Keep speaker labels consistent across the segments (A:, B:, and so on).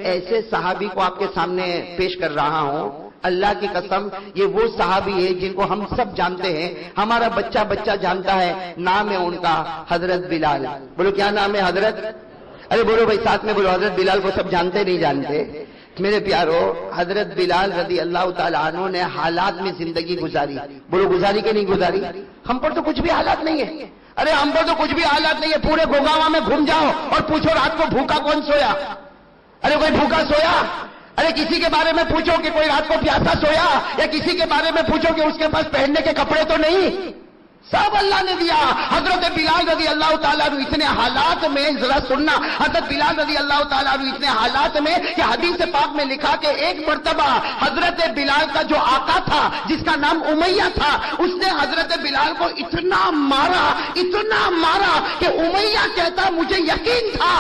A: ایسے صحابی کو آپ کے سامنے پیش کر رہا ہوں، اللہ کی قسم یہ وہ صحابی ہے جن کو ہم سب جانتے ہیں، ہمارا بچہ بچہ جانتا ہے، نام ہے ان کا حضرت بلال۔ بولو کیا نام ہے حضرت؟ ارے بولو بھائی ساتھ میں بولو، حضرت بلال کو سب جانتے نہیں جانتے؟ میرے پیارو، حضرت بلال رضی اللہ تعالیٰ عنہ نے حالات میں زندگی گزاری۔ بولو گزاری کہ نہیں گزاری؟ ہم پر تو کچھ بھی حالات نہیں ہے، ارے ہم پر تو کچھ بھی حالات نہیں ہے۔ پورے گوگاواں میں گھوم جاؤ اور پوچھو رات کو بھوکا کون سویا؟ ارے کوئی بھوکا سویا؟ ارے کسی کے بارے میں پوچھو کہ کوئی رات کو پیاسا سویا، یا کسی کے بارے میں پوچھو کہ اس کے پاس پہننے کے کپڑے تو نہیں؟ سب اللہ نے دیا۔ حضرت بلال رضی اللہ تعالیٰ عنہ اتنے حالات میں، ذرا سننا، حضرت بلال رضی اللہ تعالیٰ عنہ اتنے حالات میں کہ حدیث پاک میں لکھا کہ ایک مرتبہ حضرت بلال کا جو آقا تھا جس کا نام امیہ تھا، اس نے حضرت بلال کو اتنا مارا کہ امیہ کہتا مجھے یقین تھا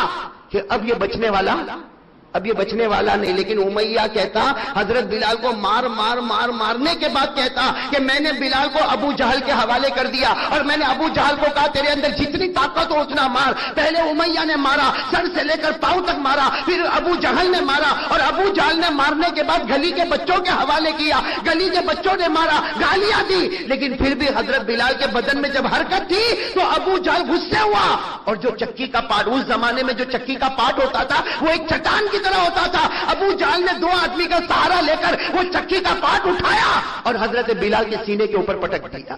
A: کہ اب یہ بچنے والا نہیں، لیکن امیہ کہتا حضرت بلال کو مارنے کے بعد کہتا کہ میں نے بلال کو ابو جہل کے حوالے کر دیا، اور میں نے ابو جہل کو کہا تیرے اندر جتنی طاقت ہو اتنا مار۔ پہلے امیہ نے مارا، سر سے لے کر پاؤں تک مارا، پھر ابو جہل نے مارا، اور ابو جہل نے مارنے کے بعد گلی کے بچوں کے حوالے کیا، گلی کے بچوں نے مارا، گالیاں دی، لیکن پھر بھی حضرت بلال کے بدن میں جب حرکت تھی تو ابو جہل غصے ہوا، اور جو چکی کا پاٹ، اس زمانے میں جو چکی کا پاٹ ہوتا تھا وہ ایک چٹان کی طرح ہوتا تھا، ابو جہل نے دو آدمی کا سہارا لے کر وہ چکی کا پاٹ اٹھایا اور حضرت بلال کے سینے کے اوپر پٹک دیا،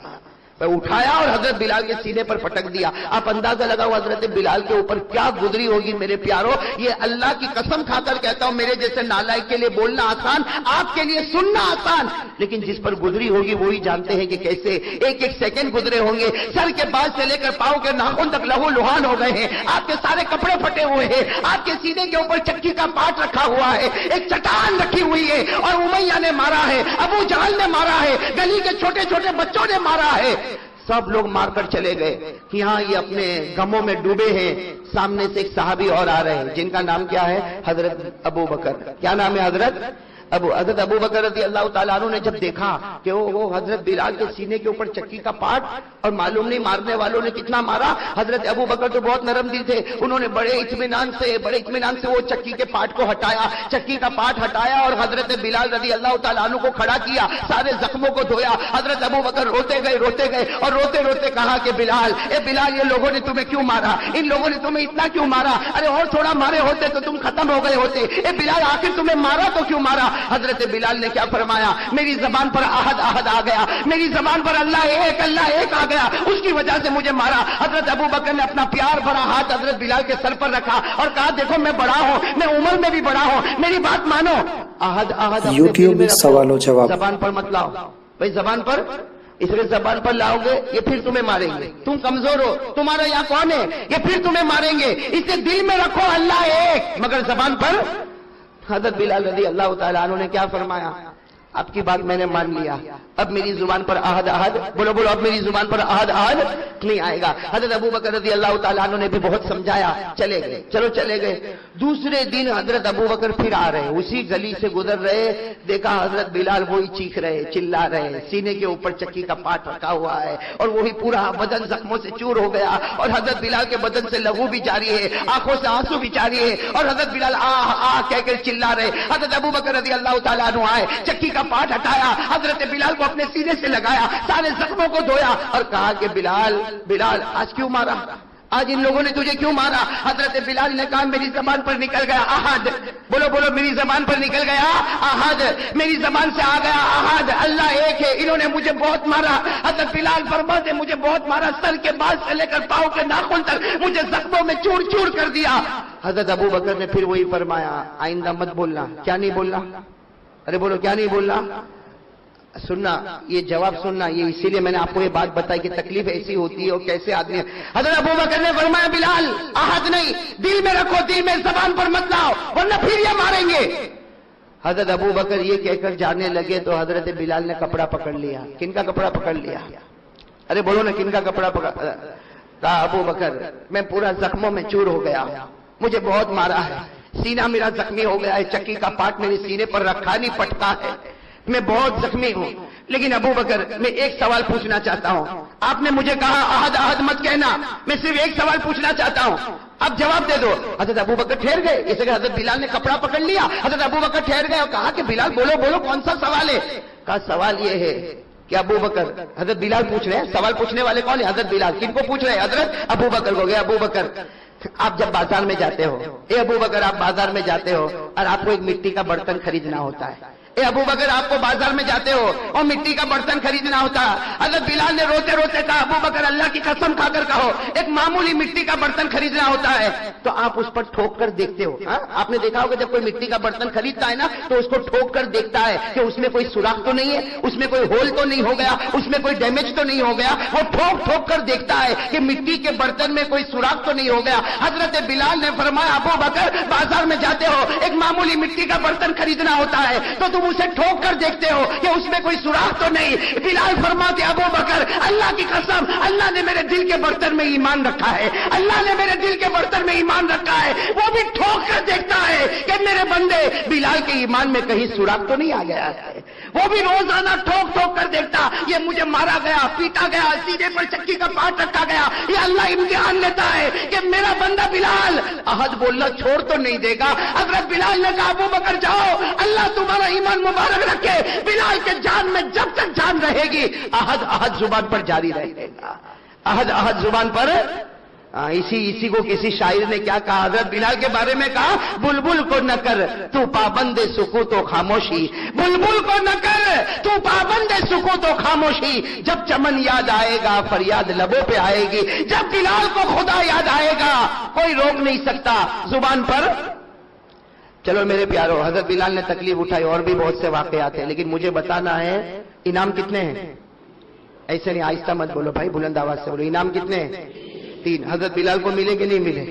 A: اٹھایا اور حضرت بلال کے سینے پر پٹک دیا۔ آپ اندازہ لگاؤ حضرت بلال کے اوپر کیا گزری ہوگی میرے پیاروں۔ یہ اللہ کی قسم کھا کر کہتا ہوں، میرے جیسے نالائق کے لیے بولنا آسان، آپ کے لیے سننا آسان، لیکن جس پر گزری ہوگی وہی جانتے ہیں کہ کیسے ایک ایک سیکنڈ گزرے ہوں گے۔ سر کے بال سے لے کر پاؤں کے ناخن تک لہو لہان ہو گئے ہیں، آپ کے سارے کپڑے پھٹے ہوئے ہیں، آپ کے سینے کے اوپر چکی کا پاٹ رکھا ہوا ہے، ایک چٹان رکھی ہوئی ہے، اور امیہ نے مارا ہے، ابو جہل نے مارا ہے، گلی کے چھوٹے چھوٹے بچوں نے مارا ہے۔ سب لوگ مار کر چلے گئے کہ ہاں یہ اپنے غموں میں ڈوبے ہیں۔ سامنے سے ایک صحابی اور آ رہے ہیں جن کا نام کیا ہے؟ حضرت ابو بکر۔ کیا نام ہے حضرت ابو بکر رضی اللہ تعالیٰ عنہ نے جب دیکھا کہ وہ حضرت بلال کے سینے کے اوپر چکی کا پاٹ، اور معلوم نہیں مارنے والوں نے کتنا مارا۔ حضرت ابو بکر تو بہت نرم دل تھے، انہوں نے بڑے اطمینان سے وہ چکی کے پاٹ کو ہٹایا، چکی کا پاٹ ہٹایا، اور حضرت بلال رضی اللہ تعالیٰ عنہ کو کھڑا کیا، سارے زخموں کو دھویا۔ حضرت ابو بکر روتے گئے اور روتے کہا کہ بلال، اے بلال، یہ لوگوں نے تمہیں کیوں مارا؟ ان لوگوں نے تمہیں اتنا کیوں مارا؟ ارے اور تھوڑا مارے ہوتے تو تم ختم ہو گئے ہوتے۔ اے بلال، آخر تمہیں مارا تو کیوں مارا؟ حضرت بلال نے کیا فرمایا؟ میری زبان پر احد آ گیا، میری زبان پر اللہ ایک آ گیا، اس کی وجہ سے مجھے مارا۔ حضرت ابو بکر نے اپنا پیار بھرا ہاتھ حضرت بلال کے سر پر رکھا اور کہا دیکھو میں بڑا ہوں، میں عمر میں بھی بڑا ہوں، میری بات مانو۔ احد
B: یوٹیوب میں سوال و جواب،
A: زبان پر مت لاؤ بھائی، زبان پر، اس لیے زبان پر لاؤ گے یہ پھر تمہیں ماریں گے، تم کمزور ہو، تمہارا یہاں کون ہے، یہ پھر تمہیں ماریں گے، اسے دل میں رکھو اللہ ایک، مگر زبان پر۔ حضرت بلال رضی اللہ تعالیٰ عنہ نے کیا فرمایا؟ آپ کی بات میں نے مان لیا، اب میری زبان پر احد، بولو اب میری زبان پر احد نہیں آئے گا۔ حضرت ابو بکر رضی اللہ تعالیٰ عنہ نے بھی بہت سمجھایا، چلے گئے۔ دوسرے دن حضرت ابو بکر پھر آ رہے، اسی گلی سے گزر رہے، دیکھا حضرت بلال وہی چیخ رہے، چلا رہے، سینے کے اوپر چکی کا پاٹ رکھا ہوا ہے، اور وہی پورا بدن زخموں سے چور ہو گیا، اور حضرت بلال کے بدن سے لہو بھی جاری ہے، آنکھوں سے آنسو بھی جاری ہے، اور حضرت بلال آ کہہ کر چلا رہے۔ حضرت ابو بکر رضی اللہ تعالیٰ عنہ آئے، چکی کا پاٹ ہٹایا، حضرت بلال کو اپنے سینے سے لگایا، سارے زخموں کو دھویا، اور کہا کہ بلال آج کیوں مارا؟ آج ان لوگوں نے تجھے کیوں مارا؟ حضرت بلال نے کہا میری زبان پر نکل گیا احد، بولو میری زبان پر نکل گیا احد، میری زبان سے آ گیا احد، اللہ ایک ہے، انہوں نے مجھے بہت مارا۔ حضرت بلال فرماتے مجھے بہت مارا، سر کے بال سے لے کر پاؤں کے ناخن تک مجھے زخموں میں چور کر دیا۔ حضرت ابو بکر نے پھر وہی فرمایا آئندہ مت بولنا۔ کیا نہیں بولنا؟ ارے بولو کیا نہیں بولنا؟ سننا، یہ جواب سننا، یہ اسی لیے میں نے آپ کو یہ بات بتائی کہ تکلیف ایسی ہوتی ہے اور کیسے آدمی ہے۔ حضرت ابو بکر نے فرمایا بلال احد نہیں، دل میں رکھو، دل میں، زبان پر مت لاؤ ورنہ پھر یہ ماریں گے۔ حضرت ابو بکر یہ کہہ کر جانے لگے تو حضرت بلال نے کپڑا پکڑ لیا۔ کن کا کپڑا پکڑ لیا؟ ارے بولو نا، کن کا کپڑا پکڑ؟ کہا ابو بکر میں پورا زخموں میں چور ہو گیا، مجھے بہت مارا ہے، سینہ میرا زخمی ہو گیا ہے، چکی کا پاٹ میرے سینے پر رکھا نہیں پٹتا ہے، میں بہت زخمی ہوں، لیکن ابو بکر میں ایک سوال پوچھنا چاہتا ہوں. آپ نے مجھے کہا احد احد مت کہنا, میں صرف ایک سوال پوچھنا چاہتا ہوں, اب جواب دے دو. حضرت ابو بکر ٹھہر گئے, جیسے کہ حضرت بلال نے کپڑا پکڑ لیا. حضرت ابو بکر ٹھہر گئے اور کہا کہ بلال بولو بولو کون سا سوال ہے. کہا سوال یہ ہے کہ ابو بکر, حضرت بلال پوچھ رہے ہیں, سوال پوچھنے والے کون ہیں؟ حضرت بلال. کن کو پوچھ رہے ہیں؟ حضرت ابو بکر کو. گیا ابو بکر, آپ جب بازار میں جاتے ہو, اے ابو بکر آپ بازار میں جاتے ہو اور آپ کو ایک مٹی کا برتن خریدنا ہوتا ہے. اے ابو بکر آپ کو بازار میں جاتے ہو اور مٹی کا برتن خریدنا ہوتا ہے. حضرت بلال نے روتے روتے کہا ابو بکر اللہ کی قسم کھا کر کہو ایک معمولی مٹی کا برتن خریدنا ہوتا ہے تو آپ اس پر ٹھوک کر دیکھتے ہو. آپ نے دیکھا ہوگا جب کوئی مٹی کا برتن خریدتا ہے نا تو اس کو ٹھوک کر دیکھتا ہے کہ اس میں کوئی سوراخ تو نہیں ہے, اس میں کوئی ہول تو نہیں ہو گیا, اس میں کوئی ڈیمیج تو نہیں ہو گیا. وہ ٹھوک ٹھوک کر دیکھتا ہے کہ مٹی کے برتن میں کوئی سوراخ تو نہیں ہو گیا. حضرت بلال نے فرمایا ابو بکر بازار میں جاتے ہو ایک معمولی مٹی کا برتن خریدنا ہوتا ہے تو تم اسے ٹھوک کر دیکھتے ہو کہ اس میں کوئی سوراخ تو نہیں. بلال فرماتے ابو بکر اللہ کی قسم اللہ نے میرے دل کے برتن میں ایمان رکھا ہے, اللہ نے میرے دل کے برتن میں ایمان رکھا ہے. وہ بھی ٹھوک کر دیکھتا ہے کہ میرے بندے بلال کے ایمان میں کہیں سوراخ تو نہیں آ گیا ہے. وہ بھی روزانہ ٹھوک ٹھوک کر دیکھتا, یہ مجھے مارا گیا, پیٹا گیا, سیدھے پر چکی کا پاٹ رکھا گیا, یہ اللہ امتحان لیتا ہے کہ میرا بندہ بلال احد بولنا چھوڑ تو نہیں دے گا. حضرت بلال نے کہا ابو بکر جاؤ اللہ تمہارا ایمان مبارک رکھے. بلال کے جان میں جب تک جان رہے گی احد احد زبان پر جاری رہے گا, احد احد زبان پر. اسی کو کسی شاعر نے کیا کہا, حضرت بلال کے بارے میں کہا بلبل کو نہ کر تو پابند سکوت و خاموشی, بلبل کو نہ کر تو پابند سکوت و خاموشی. جب چمن یاد آئے گا فریاد لبوں پہ آئے گی, جب بلال کو خدا یاد آئے گا کوئی روک نہیں سکتا زبان پر. چلو میرے پیارو, حضرت بلال نے تکلیف اٹھائی, اور بھی بہت سے واقعات ہیں, لیکن مجھے بتانا ہے انعام کتنے ہیں. ایسے نہیں, آہستہ مت بولو بھائی, بلند آواز سے بولو. انعام کتنے ہیں؟ 3. حضرت بلال کو ملے کہ نہیں ملے؟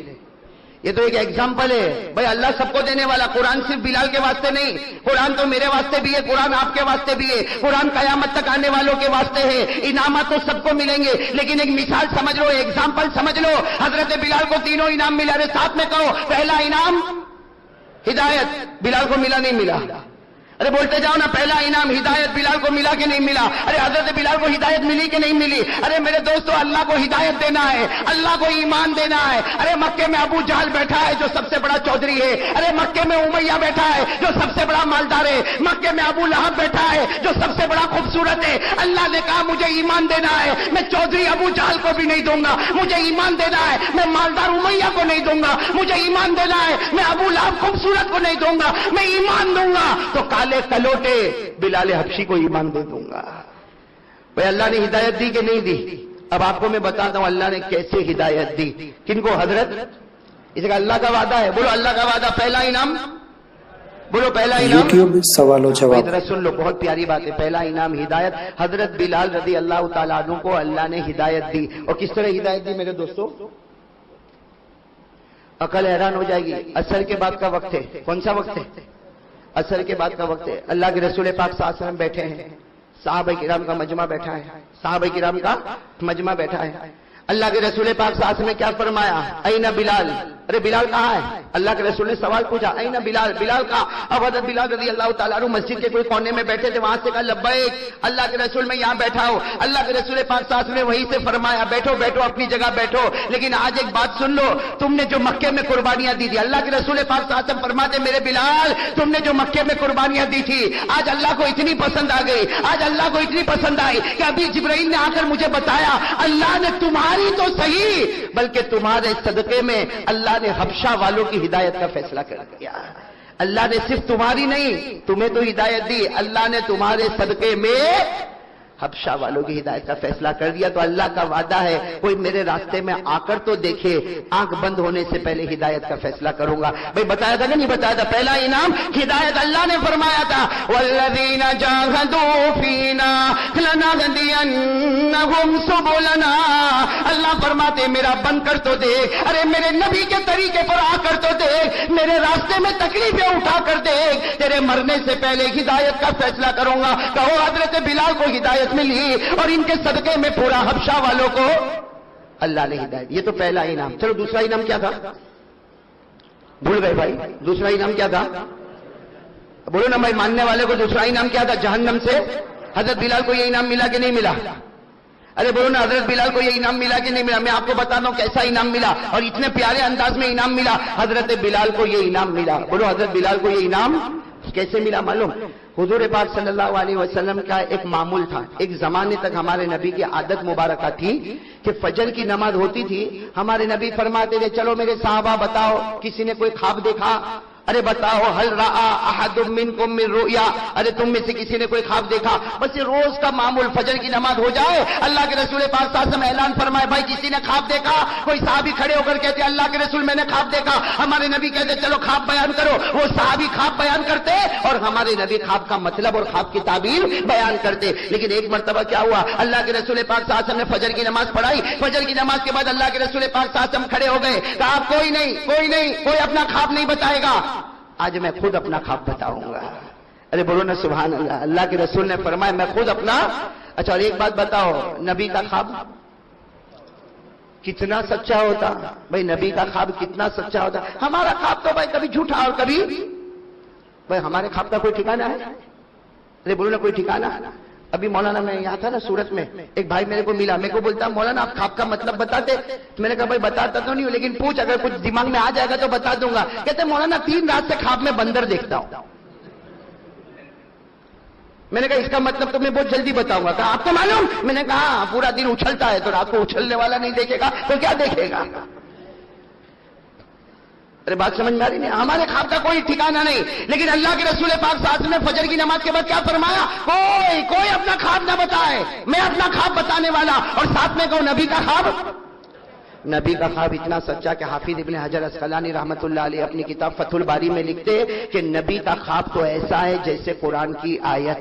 A: یہ تو ایک ایگزامپل ہے بھائی, اللہ سب کو دینے والا. قرآن صرف بلال کے واسطے نہیں, قرآن تو میرے واسطے بھی ہے, قرآن آپ کے واسطے بھی ہے, قرآن قیامت تک آنے والوں کے واسطے ہے. انعامات تو سب کو ملیں گے, لیکن ایک مثال سمجھ لو, ایگزامپل سمجھ لو. حضرت بلال کو تینوں انعام ملا. ارے ساتھ میں کہو, پہلا انعام ہدایت. بلال کو ملا نہیں ملا؟ ارے بولتے جاؤ نا, پہلا انعام ہدایت. بلال کو ملا کہ نہیں ملا؟ ارے حضرت بلال کو ہدایت ملی کہ نہیں ملی؟ ارے میرے دوستو اللہ کو ہدایت دینا ہے, اللہ کو ایمان دینا ہے. ارے مکے میں ابو جہل بیٹھا ہے جو سب سے بڑا چودھری ہے, ارے مکے میں امیہ بیٹھا ہے جو سب سے بڑا مالدار ہے, مکے میں ابو لہب بیٹھا ہے جو سب سے بڑا خوبصورت ہے. اللہ نے کہا مجھے ایمان دینا ہے, میں چودھری ابو جہل کو بھی نہیں دوں گا. مجھے ایمان دینا ہے, میں مالدار امیہ کو نہیں دوں گا. مجھے ایمان دینا ہے, میں ابو لہب خوبصورت کو نہیں دوں گا. میں ایمان دوں گا تو کلوٹے بلال حبشی کو ایمان دے دوں گا. بھئی اللہ نے ہدایت دی کہ نہیں دی؟ اب آپ کو میں بتاتا ہوں اللہ نے کیسے ہدایت دی. کن کو؟ حضرت. اس کا اللہ کا وعدہ ہے, بولو اللہ کا وعدہ. پہلا انعام بولو, پہلا انعام
B: یوٹیوب سوال و جواب.
A: ادھر سن لو, بہت پیاری بات ہے. پہلا انعام ہدایت. حضرت بلال رضی اللہ تعالیٰ عنہ کو اللہ نے ہدایت دی. اور کس طرح ہدایت دی میرے دوستو؟ عقل حیران ہو جائے گی. عصر کے بعد کا وقت ہے. کون سا وقت ہے؟ عصر کے بعد کا وقت ہے. اللہ کے رسول پاک صلی اللہ علیہ وسلم بیٹھے ہیں, صحابہ کرام کا مجمع بیٹھا ہے, صحابہ کرام کا مجمع بیٹھا ہے. اللہ کے رسول پاک صلی اللہ علیہ وسلم نے کیا فرمایا؟ این بلال. ارے بلال کہاں ہے؟ اللہ کے رسول نے سوال پوچھا, این بلال, بلال کہاں؟ اب حضرت بلال رضی اللہ تعالیٰ عنہ مسجد کے کوئی کونے میں بیٹھے تھے, وہاں سے کہا لبیک اللہ کے رسول میں یہاں بیٹھا ہوں. اللہ کے رسول پاک صلی اللہ علیہ وسلم نے وہیں سے فرمایا بیٹھو بیٹھو اپنی جگہ بیٹھو, لیکن آج ایک بات سن لو, تم نے جو مکے میں قربانیاں دی تھی, اللہ کے رسول پاک صلی اللہ علیہ وسلم فرماتے میرے بلال تم نے جو مکے میں قربانیاں دی تھی آج اللہ کو اتنی پسند آ گئی, آج اللہ کو اتنی پسند آئی کہ ابھی جبرائیل نے آ کر مجھے بتایا اللہ نے تمہاری تو صحیح بلکہ تمہارے صدقے میں اللہ نے حبشہ والوں کی ہدایت کا فیصلہ کر دیا. اللہ نے صرف تمہاری نہیں, تمہیں تو ہدایت دی, اللہ نے تمہارے صدقے میں حبشہ والوں کی ہدایت کا فیصلہ کر دیا. تو اللہ کا وعدہ ہے کوئی میرے راستے میں آ کر تو دیکھے, آنکھ بند ہونے سے پہلے ہدایت کا فیصلہ کروں گا. بھئی بتایا تھا کہ نہیں بتایا تھا؟ پہلا انعام ہدایت. اللہ نے فرمایا تھا والذین جاہدوا فینا لنہدینہم سبلنا. اللہ فرماتے میرا بن کر تو دیکھ, ارے میرے نبی کے طریقے پر آ کر تو دیکھ, میرے راستے میں تکلیفیں اٹھا کر دیکھ, تیرے مرنے سے پہلے ہدایت کا فیصلہ کروں گا. کہو حضرت بلال کو ہدایت ملی اور ان کے صدقے میں پورا حبشہ والوں کو اللہ نے ہدایت. یہ تو پہلا انعام. چلو دوسرا انعام کیا تھا؟ بھول گئے بھائی, دوسرا انعام کیا تھا؟ بولو نا بھائی, ماننے والے کو دوسرا انعام کیا تھا؟ جہنم سے حضرت بلال کو یہ انعام ملا کہ نہیں ملا؟ ارے بولو نا، حضرت بلال کو یہ انعام ملا کہ نہیں ملا؟ میں آپ کو بتاتا ہوں کیسا انعام ملا اور اتنے پیارے انداز میں انعام ملا. حضرت بلال کو یہ انعام ملا. بولو حضرت بلال کو یہ انعام کیسے ملا معلوم؟ حضور پاک صلی اللہ علیہ وسلم کا ایک معمول تھا. ایک زمانے تک ہمارے نبی کی عادت مبارکہ تھی کہ فجر کی نماز ہوتی تھی، ہمارے نبی فرماتے تھے چلو میرے صحابہ بتاؤ کسی نے کوئی خواب دیکھا؟ ارے بتاؤ حل رأى احد منکم من رؤیا، ارے تم میں سے کسی نے کوئی خواب دیکھا؟ بس یہ روز کا معمول فجر کی نماز ہو جائے، اللہ کے رسول پاک صلی اللہ علیہ وسلم اعلان فرمائے بھائی کسی نے خواب دیکھا؟ کوئی صحابی کھڑے ہو کر کہتے اللہ کے رسول میں نے خواب دیکھا. ہمارے نبی کہتے چلو خواب بیان کرو. وہ صحابی خواب بیان کرتے اور ہمارے نبی خواب کا مطلب اور خواب کی تعبیر بیان کرتے. لیکن ایک مرتبہ کیا ہوا، اللہ کے رسول پاک صلی اللہ علیہ وسلم نے فجر کی نماز پڑھائی. فجر کی نماز کے بعد اللہ کے رسول پاک صلی اللہ علیہ وسلم کھڑے ہو گئے، کہا کوئی اپنا خواب نہیں بتائے گا، آج میں خود اپنا خواب بتاؤں گا. ارے بولو نا سبحان اللہ. اللہ کے رسول نے فرمایا میں خود اپنا. اچھا اور ایک بات بتاؤ، نبی کا خواب کتنا سچا ہوتا؟ بھائی نبی کا خواب کتنا سچا ہوتا؟ ہمارا خواب تو بھائی کبھی جھوٹا اور کبھی بھائی ہمارے خواب کا کوئی ٹھکانہ ہے؟ ارے بولو نا کوئی ٹھکانہ. ابھی مولانا میں یہاں تھا نا سورت میں، ایک بھائی میرے کو ملا، میرے کو بولتا مولانا آپ خواب کا مطلب بتاتے؟ میں نے کہا بھائی بتاتا تو نہیں ہوں لیکن پوچھ اگر کچھ دماغ میں آ جائے گا تو بتا دوں گا. کہتے مولانا 3 رات سے خواب میں بندر دیکھتا ہوں. میں نے کہا اس کا مطلب تو میں بہت جلدی بتاؤں گا. کہا آپ کو معلوم؟ میں نے کہا پورا دن اچھلتا ہے تو رات کو اچھلنے والا نہیں دیکھے گا تو کیا دیکھے گا؟ ارے بات سمجھ میں آ رہی نہیں؟ ہمارے خواب کا کوئی ٹھکانہ نہیں. لیکن اللہ کے رسول پاک صلی اللہ علیہ وسلم نے فجر کی نماز کے بعد کیا فرمایا؟ کوئی اپنا خواب نہ بتائے، میں اپنا خواب بتانے والا. اور ساتھ میں کہو نبی کا خواب. نبی کا خواب اتنا سچا کہ حافظ ابن حجر اسقلانی رحمۃ اللہ علیہ اپنی کتاب فتح الباری میں لکھتے کہ نبی کا خواب تو ایسا ہے جیسے قرآن کی آیت.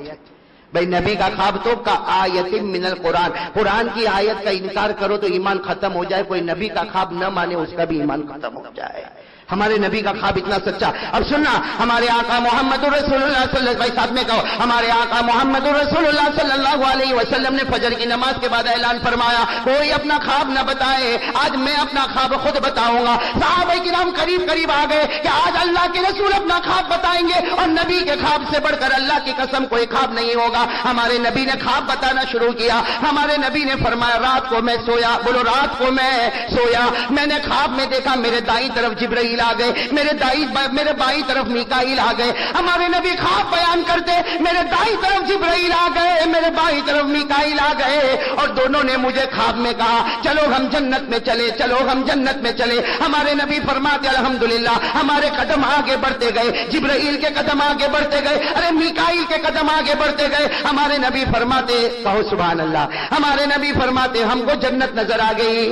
A: بھائی نبی کا خواب تو کا آیت من القرآن، قرآن کی آیت کا انکار کرو تو ایمان ختم ہو جائے، کوئی نبی کا خواب نہ مانے اس کا بھی ایمان ختم ہو جائے. ہمارے نبی کا خواب اتنا سچا. اب سننا، ہمارے آقا محمد رسول اللہ صلی اللہ علیہ وسلم، ساتھ میں کہو ہمارے آقا محمد رسول اللہ صلی اللہ علیہ وسلم نے فجر کی نماز کے بعد اعلان فرمایا کوئی اپنا خواب نہ بتائے، آج میں اپنا خواب خود بتاؤں گا. صحابہ کرام قریب آ گئے کہ آج اللہ کے رسول اپنا خواب بتائیں گے اور نبی کے خواب سے بڑھ کر اللہ کی قسم کوئی خواب نہیں ہوگا. ہمارے نبی نے خواب بتانا شروع کیا. ہمارے نبی نے فرمایا رات کو میں سویا، بولو رات کو میں سویا، میں نے خواب میں دیکھا میرے دائیں طرف جبرائیل آ گئے، میرے بائیں طرف میکائیل آ گئے. ہمارے نبی خواب بیان کرتے میرے دائیں طرف جبرائیل آ گئے، میرے بائیں طرف میکائیل آ گئے اور دونوں نے مجھے خواب میں کہا چلو ہم جنت میں چلے، چلو ہم جنت میں چلے. ہمارے نبی فرماتے الحمدللہ ہمارے قدم آگے بڑھتے گئے، جبرائیل کے قدم آگے بڑھتے گئے، ارے میکائیل کے قدم آگے بڑھتے گئے. ہمارے نبی فرماتے کہو سبحان اللہ، ہمارے نبی فرماتے ہم کو جنت نظر آ گئی.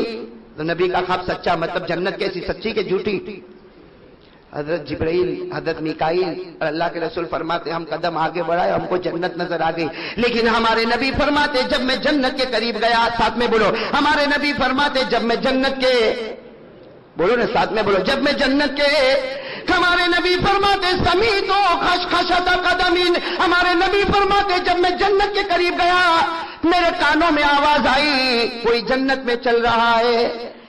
A: تو نبی کا خواب سچا مطلب جنت کیسی، سچی کہ جھوٹی؟ حضرت جبرائیل، حضرت میکائیل اور اللہ کے رسول فرماتے ہم قدم آگے بڑھائے ہم کو جنت نظر آ گئی. لیکن ہمارے نبی فرماتے جب میں جنت کے قریب گیا، ساتھ میں بولو ہمارے نبی فرماتے جب میں جنت کے، بولو نا ساتھ میں بولو جب میں جنت کے، ہمارے نبی فرماتے سمیت و خشخشۃ قدمین، ہمارے نبی فرماتے جب میں جنت کے قریب گیا میرے کانوں میں آواز آئی کوئی جنت میں چل رہا ہے،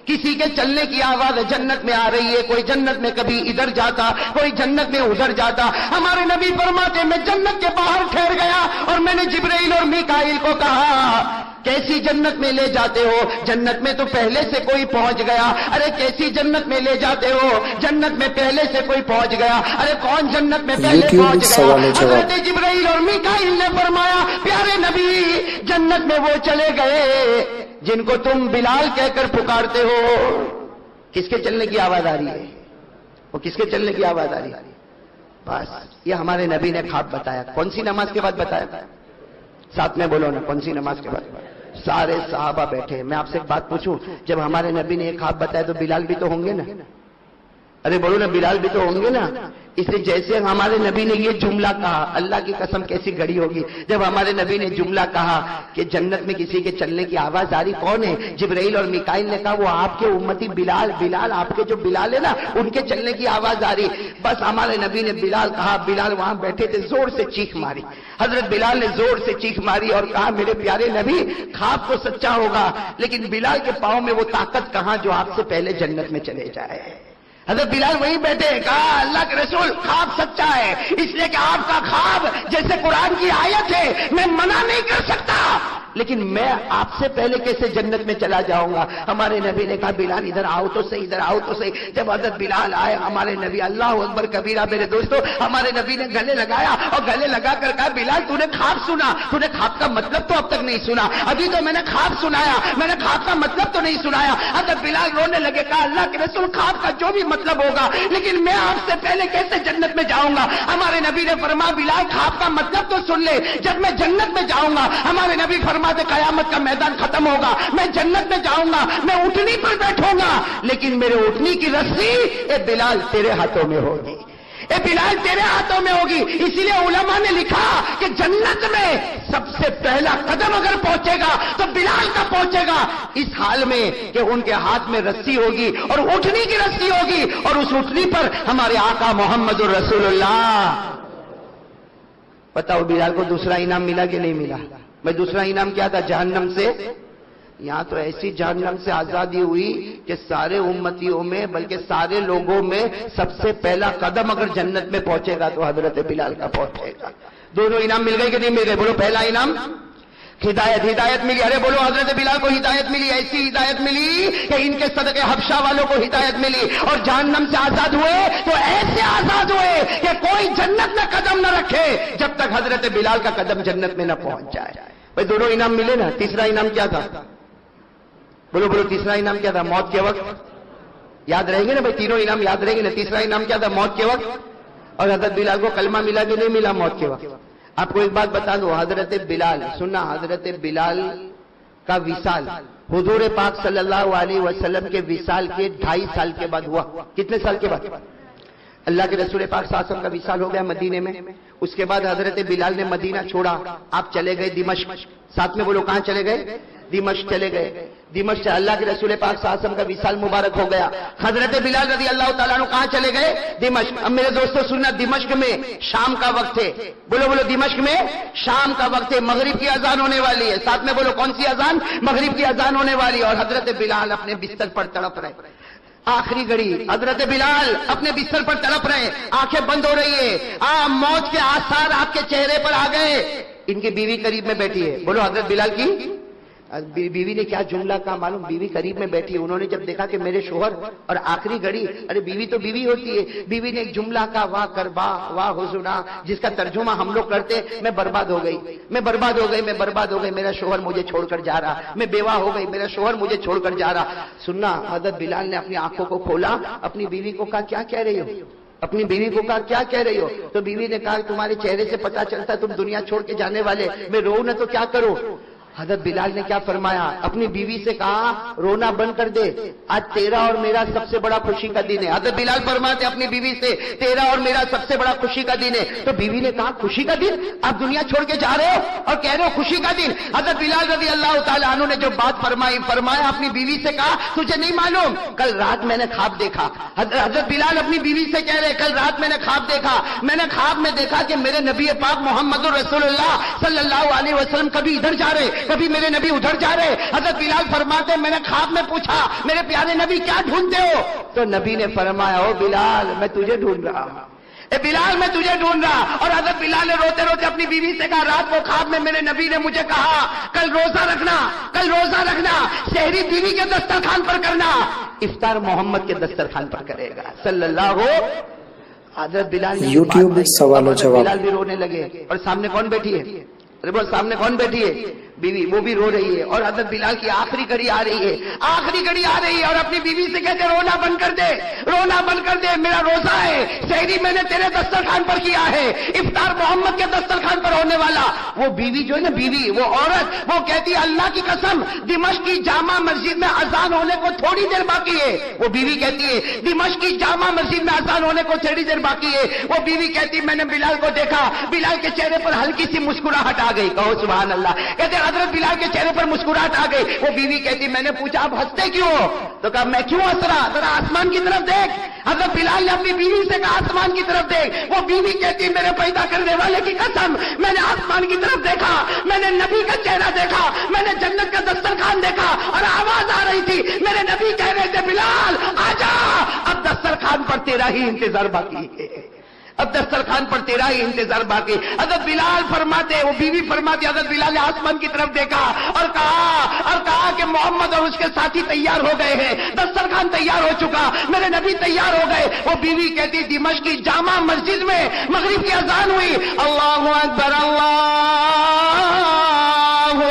A: کسی کے چلنے کی آواز جنت میں آ رہی ہے، کوئی جنت میں کبھی ادھر جاتا، کوئی جنت میں ادھر جاتا. ہمارے نبی فرماتے میں جنت کے باہر ٹھہر گیا اور میں نے جبرائیل اور میکائیل کو کہا کیسی جنت میں لے جاتے ہو؟ جنت میں تو پہلے سے کوئی پہنچ گیا. ارے کیسی جنت میں لے جاتے ہو؟ جنت میں پہلے سے کوئی پہنچ گیا. ارے کون جنت میں پہلے پہنچ گیا؟ حضرت جبرائیل اور میکائیل نے فرمایا پیارے نبی جنت میں وہ چلے گئے جن کو تم بلال کہہ کر پکارتے ہو. کس کے چلنے کی آواز آ رہی ہے؟ وہ کس کے چلنے کی آواز آ رہی ہے؟ بس یہ ہمارے نبی نے خواب بتایا. کون سی نماز کے بعد بتایا؟ ساتھ میں بولو نا کون سی نماز کے بعد؟ سارے صحابہ بیٹھے. میں آپ سے ایک بات پوچھوں، جب ہمارے نبی نے ایک خواب بتایا تو بلال بھی تو ہوں گے نا؟ ارے بولو نا بلال بھی تو ہوں گے نا. اس لیے جیسے ہمارے نبی نے یہ جملہ کہا، اللہ کی قسم کیسی گھڑی ہوگی جب ہمارے نبی نے جملہ کہا کہ جنت میں کسی کے چلنے کی آواز آ رہی. کون ہے؟ جبرائیل اور میکائیل نے کہا وہ آپ کے امتی بلال، آپ کے جو بلال ہے نا ان کے چلنے کی آواز آ رہی. بس ہمارے نبی نے بلال کہا، بلال وہاں بیٹھے تھے زور سے چیخ ماری. حضرت بلال نے زور سے چیخ ماری اور کہا میرے پیارے نبی خواب تو سچا ہوگا لیکن بلال کے پاؤں میں وہ طاقت کہاں جو آپ سے پہلے جنت میں چلے جائے. حضرت بلال وہی بیٹھے، کہا اللہ کے رسول خواب سچا ہے، اس لیے کہ آپ کا خواب جیسے قرآن کی آیت ہے، میں منع نہیں کر سکتا، لیکن میں آپ سے پہلے کیسے جنت میں چلا جاؤں گا؟ ہمارے نبی نے کہا بلال ادھر آؤ تو صحیح، ادھر آؤ تو صحیح۔ جب حضرت بلال آئے، ہمارے نبی، اللہ اکبر کبیرہ میرے دوستو، ہمارے نبی نے گلے لگایا اور گلے لگا کر کہا بلال تو نے خواب سنا، تو نے خواب کا مطلب تو اب تک نہیں سنا، ابھی تو میں نے خواب سنایا، میں نے خواب کا مطلب تو نہیں سنایا۔ حضرت بلال رونے لگے، کہا اللہ کے رسول خواب کا جو بھی مطلب ہوگا، لیکن میں آپ سے پہلے کیسے جنت میں جاؤں گا؟ ہمارے نبی نے فرمایا بلال خواب کا مطلب تو سن لے، جب میں جنت میں جاؤں گا، ہمارے نبی فرماتے قیامت کا میدان ختم ہوگا، میں جنت میں جاؤں گا، میں اٹھنی پر بیٹھوں گا، لیکن میرے اٹھنی کی رسی اے بلال تیرے ہاتھوں میں ہوگی، اے بلال تیرے ہاتھوں میں ہوگی۔ اسی لیے علماء نے لکھا کہ جنت میں سب سے پہلا قدم اگر پہنچے گا تو بلال کا پہنچے گا، اس حال میں کہ ان کے ہاتھ میں رسی ہوگی اور اٹھنی کی رسی ہوگی، اور اس اٹھنی پر ہمارے آقا محمد الرسول اللہ۔ بتاؤ بلال کو دوسرا انعام ملا کہ نہیں ملا؟ میں دوسرا انعام کیا تھا؟ جہنم سے، یہاں تو ایسی جہنم سے آزادی ہوئی کہ سارے امتیوں میں بلکہ سارے لوگوں میں سب سے پہلا قدم اگر جنت میں پہنچے گا تو حضرت بلال کا پہنچے گا۔ دونوں انعام مل گئے کہ نہیں مل گئے؟ بولو پہلا انعام ہدایت ملی، ارے بولو حضرت بلال کو ہدایت ملی، ایسی ہدایت ملی کہ ان کے صدقے حبشہ والوں کو ہدایت ملی، اور جہنم سے آزاد ہوئے تو ایسے آزاد ہوئے کہ کوئی جنت میں قدم نہ رکھے جب تک حضرت بلال کا قدم جنت میں نہ پہنچ جائے۔ بھائی دونوں انعام ملے نا؟ تیسرا انعام کیا تھا؟ بولو تیسرا انعام کیا تھا؟ موت کے وقت یاد رہیں گے نا بھائی، تینوں انعام یاد رہیں گے نا؟ تیسرا انعام کیا تھا؟ موت کے وقت۔ اور حضرت بلال کو کلمہ ملا کہ نہیں ملا موت کے وقت؟ آپ کو ایک بات بتا دو، حضرت بلال، سننا، حضرت بلال کا وصال حضور پاک صلی اللہ علیہ وسلم کے وصال کے 2.5 سال کے بعد ہوا۔ کتنے سال کے بعد؟ اللہ کے رسول پاک صلی اللہ علیہ وسلم کا وصال ہو گیا مدینے میں، اس کے بعد حضرت بلال نے مدینہ چھوڑا، آپ چلے گئے دمشق، ساتھ میں بولو کہاں چلے گئے؟ دمشق چلے گئے۔ دمشق سے اللہ کے رسول پاک صلی اللہ علیہ وسلم کا وصال مبارک ہو گیا، حضرت بلال رضی اللہ تعالیٰ عنہ کہاں چلے گئے؟ دمشق۔ اب میرے دوستو سننا، دمشق میں شام کا وقت ہے، بولو دمشق میں شام کا وقت ہے، مغرب کی اذان ہونے والی ہے، ساتھ میں بولو کون سی اذان؟ مغرب کی اذان ہونے والی ہے، اور حضرت بلال اپنے بستر پر تڑپ رہے، آخری گھڑی حضرت بلال اپنے بستر پر تڑپ رہے، آنکھیں بند ہو رہی ہے، موت کے آثار آپ کے چہرے پر آ گئے۔ ان کی بیوی قریب میں بیٹھی ہے، بولو حضرت بلال کی بیوی نے کیا جملہ کہا معلوم؟ بیوی قریب میں بیٹھی ہے، انہوں نے جب دیکھا کہ میرے شوہر اور آخری گھڑی، ارے بیوی تو بیوی ہوتی ہے، بیوی نے ایک جملہ کہا، واہ کربا واہ حزنا، جس کا ترجمہ ہم لوگ کرتے میں برباد ہو گئی، میں برباد ہو گئی، میں برباد ہو گئی، میرا شوہر مجھے چھوڑ کر جا رہا، میں بیوہ ہو گئی، میرا شوہر مجھے چھوڑ کر جا رہا۔ سننا، حضرت بلال نے اپنی آنکھوں کو کھولا، اپنی بیوی کو کہا کیا کہہ رہی ہو؟ اپنی بیوی کو کہا کیا کہہ رہی ہو؟ تو بیوی نے کہا تمہارے چہرے سے پتا چلتا ہے تم دنیا چھوڑ کے جانے والے، میں رو نہ تو کیا کروں؟ حضرت بلال نے کیا فرمایا؟ اپنی بیوی سے کہا رونا بند کر دے، آج تیرا اور میرا سب سے بڑا خوشی کا دن ہے۔ حضرت بلال فرماتے اپنی بیوی سے تیرا اور میرا سب سے بڑا خوشی کا دن ہے۔ تو بیوی نے کہا خوشی کا دن؟ آپ دنیا چھوڑ کے جا رہے ہو اور کہہ رہے ہو خوشی کا دن؟ حضرت بلال رضی اللہ تعالیٰ عنہ نے جو بات فرمایا اپنی بیوی سے کہا تجھے نہیں معلوم کل رات میں نے خواب دیکھا۔ حضرت بلال اپنی بیوی سے کہہ رہے کل رات میں نے خواب دیکھا، میں نے خواب میں دیکھا کہ میرے نبی پاک محمد الرسول اللہ صلی اللہ علیہ وسلم کبھی ادھر جا رہے، کبھی میرے نبی ادھر جا رہے۔ حضرت بلال فرماتے میں نے خواب میں پوچھا میرے پیارے نبی کیا ڈھونڈتے ہو؟ تو نبی نے فرمایا او بلال میں تجھے ڈھونڈ رہا ہوں، اے بلال میں تجھے ڈھونڈ رہا۔ اور حضرت بلال نے روتے روتے اپنی بیوی سے کہا رات کو خواب میں میرے نبی نے مجھے کہا کل روزہ رکھنا، کل روزہ رکھنا، سحری بیوی کے دسترخوان پر کرنا، افطار محمد کے دسترخوان پر کرے گا صلی اللہ ہو۔ حضرت بلال
B: یوٹیوب سوال و جواب،
A: بلال بھی رونے لگے، اور سامنے کون بیٹھی ہے؟ ارے بول سامنے کون بیٹھی ہے؟ بیوی، وہ بھی رو رہی ہے، اور حضرت بلال کی آخری گھڑی آ رہی ہے، آخری گھڑی آ رہی ہے، اور اپنی بیوی سے کہتے رونا بند کر دے، رونا بند کر دے، میرا روزہ ہے، سحری میں نے تیرے دسترخوان پر کیا ہے، افطار محمد کے دسترخوان پر ہونے والا۔ وہ بیوی جو ہے نا، بیوی وہ عورت، وہ کہتی ہے اللہ کی قسم دمشق کی جامع مسجد میں اذان ہونے کو تھوڑی دیر باقی ہے، وہ بیوی کہتی ہے دمشق کی جامع مسجد میں اذان ہونے کو تھوڑی دیر باقی ہے، وہ بیوی کہتی میں نے بلال کو دیکھا، بلال کے چہرے پر ہلکی سی مسکراہٹ آ گئی، کہو سبحان اللہ، کہتے حضرت بلال کے چہرے پر مسکراہٹ آ گئی. وہ بیوی کہتی میں نے پوچھا آپ ہنستے کیوں ہو؟ تو کہا میں کیوں ہنس رہا، ذرا آسمان کی طرف دیکھ. حضرت بلال نے اپنی بیوی سے کہا آسمان کی طرف دیکھ. وہ بیوی کہتی میرے پیدا کرنے والے کی قسم میں نے آسمان کی طرف دیکھا، میں نے نبی کا چہرہ دیکھا، میں نے جنت کا دسترخوان دیکھا اور آواز آ رہی تھی، میرے نبی کہہ رہے تھے بلال آجا، اب دسترخوان پر تیرا ہی انتظار باقی ہے، اب دسترخوان پر تیرا ہی انتظار باقی. حضرت بلال فرماتے، وہ بیوی فرماتی حضرت بلال نے آسمان کی طرف دیکھا اور کہا کہ محمد اور اس کے ساتھی تیار ہو گئے ہیں، دسترخوان تیار ہو چکا، میرے نبی تیار ہو گئے. وہ بیوی کہتی دمشق کی جامع مسجد میں مغرب کی اذان ہوئی، اللہ اکبر اللہ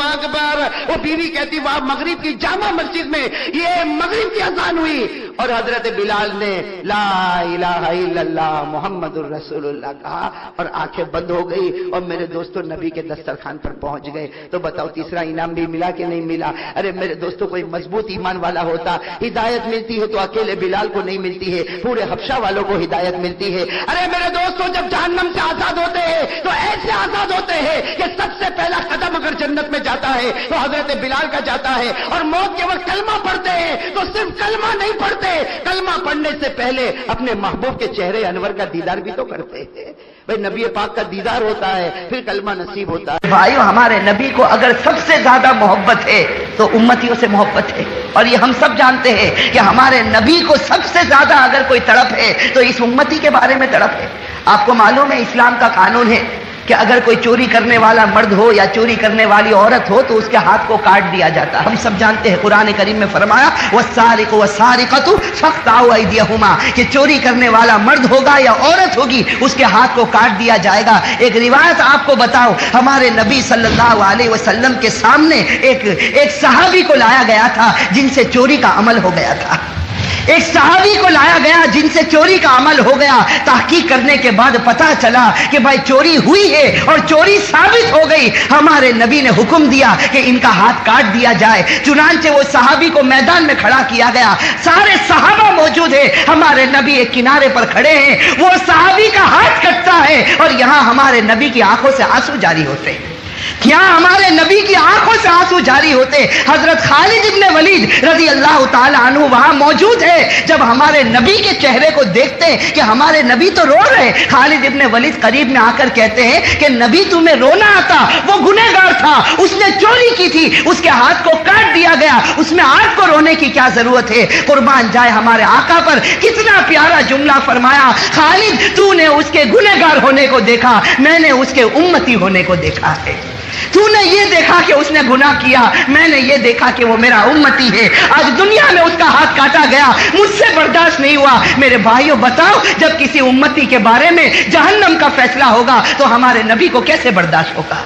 A: اکبر. وہ بیوی کہتی وہاں مغرب کی جامع مسجد میں یہ مغرب کی اذان ہوئی اور حضرت بلال نے لا الہ الا اللہ محمد الرسول اللہ کہا اور آنکھیں بند ہو گئی اور میرے دوستوں نبی کے دسترخوان پر پہنچ گئے. تو بتاؤ تیسرا انعام بھی ملا کہ نہیں ملا؟ ارے میرے دوستوں کوئی مضبوط ایمان والا ہوتا، ہدایت ملتی ہے تو اکیلے بلال کو نہیں ملتی ہے، پورے حبشہ والوں کو ہدایت ملتی ہے. ارے میرے دوستوں جب جہنم سے آزاد ہوتے ہیں تو ایسے آزاد ہوتے ہیں کہ سب سے پہلا قدم اگر جنت میں جاتا ہے تو حضرت بلال کا جاتا ہے. اور موت کے وقت کلمہ پڑھتے ہیں تو صرف کلمہ نہیں پڑھتے، کلمہ پڑھنے سے پہلے اپنے محبوب کے چہرے انور کا دیدار بھی تو کرتے ہیں. بھئی نبی پاک کا دیدار ہوتا ہے پھر کلمہ نصیب ہوتا ہے.
C: بھائیو ہمارے نبی کو اگر سب سے زیادہ محبت ہے تو امتیوں سے محبت ہے، اور یہ ہم سب جانتے ہیں کہ ہمارے نبی کو سب سے زیادہ اگر کوئی تڑپ ہے تو اس امتی کے بارے میں تڑپ ہے. آپ کو معلوم ہے اسلام کا قانون ہے کہ اگر کوئی چوری کرنے والا مرد ہو یا چوری کرنے والی عورت ہو تو اس کے ہاتھ کو کاٹ دیا جاتا ہے. ہم سب جانتے ہیں قرآن کریم میں فرمایا والسارق والسارقۃ فاقطعوا ایدیہما، کہ چوری کرنے والا مرد ہوگا یا عورت ہوگی اس کے ہاتھ کو کاٹ دیا جائے گا. ایک روایت آپ کو بتاؤ، ہمارے نبی صلی اللہ علیہ وسلم کے سامنے ایک صحابی کو لایا گیا تھا جن سے چوری کا عمل ہو گیا تھا. ایک صحابی کو لایا گیا جن سے چوری کا عمل ہو گیا. تحقیق کرنے کے بعد پتا چلا کہ بھائی چوری ہوئی ہے اور چوری ثابت ہو گئی. ہمارے نبی نے حکم دیا کہ ان کا ہاتھ کاٹ دیا جائے. چنانچہ وہ صحابی کو میدان میں کھڑا کیا گیا، سارے صحابہ موجود ہیں، ہمارے نبی ایک کنارے پر کھڑے ہیں، وہ صحابی کا ہاتھ کٹتا ہے اور یہاں ہمارے نبی کی آنکھوں سے آنسو جاری ہوتے ہیں. یہاں ہمارے نبی کی آنکھوں سے آنسو جاری ہوتے. حضرت خالد ابن ولید رضی اللہ تعالی عنہ وہاں موجود ہے. جب ہمارے نبی کے چہرے کو دیکھتے ہیں کہ ہمارے نبی تو رو رہے، خالد ابن ولید قریب میں آ کر کہتے ہیں کہ نبی تمہیں رونا آتا، وہ گنہگار تھا، اس نے چوری کی تھی، اس کے ہاتھ کو کاٹ دیا گیا، اس میں آپ کو رونے کی کیا ضرورت ہے؟ قربان جائے ہمارے آقا پر کتنا پیارا جملہ فرمایا، خالد تو نے اس کے گنہگار ہونے کو دیکھا، میں نے اس کے امتی ہونے کو دیکھا ہے. تو نے یہ دیکھا کہ اس نے گناہ کیا، میں نے یہ دیکھا کہ وہ میرا امتی ہے. آج دنیا میں اس کا ہاتھ کاٹا گیا، مجھ سے برداشت نہیں ہوا. میرے بھائیوں بتاؤ جب کسی امتی کے بارے میں جہنم کا فیصلہ ہوگا تو ہمارے نبی کو کیسے برداشت ہوگا؟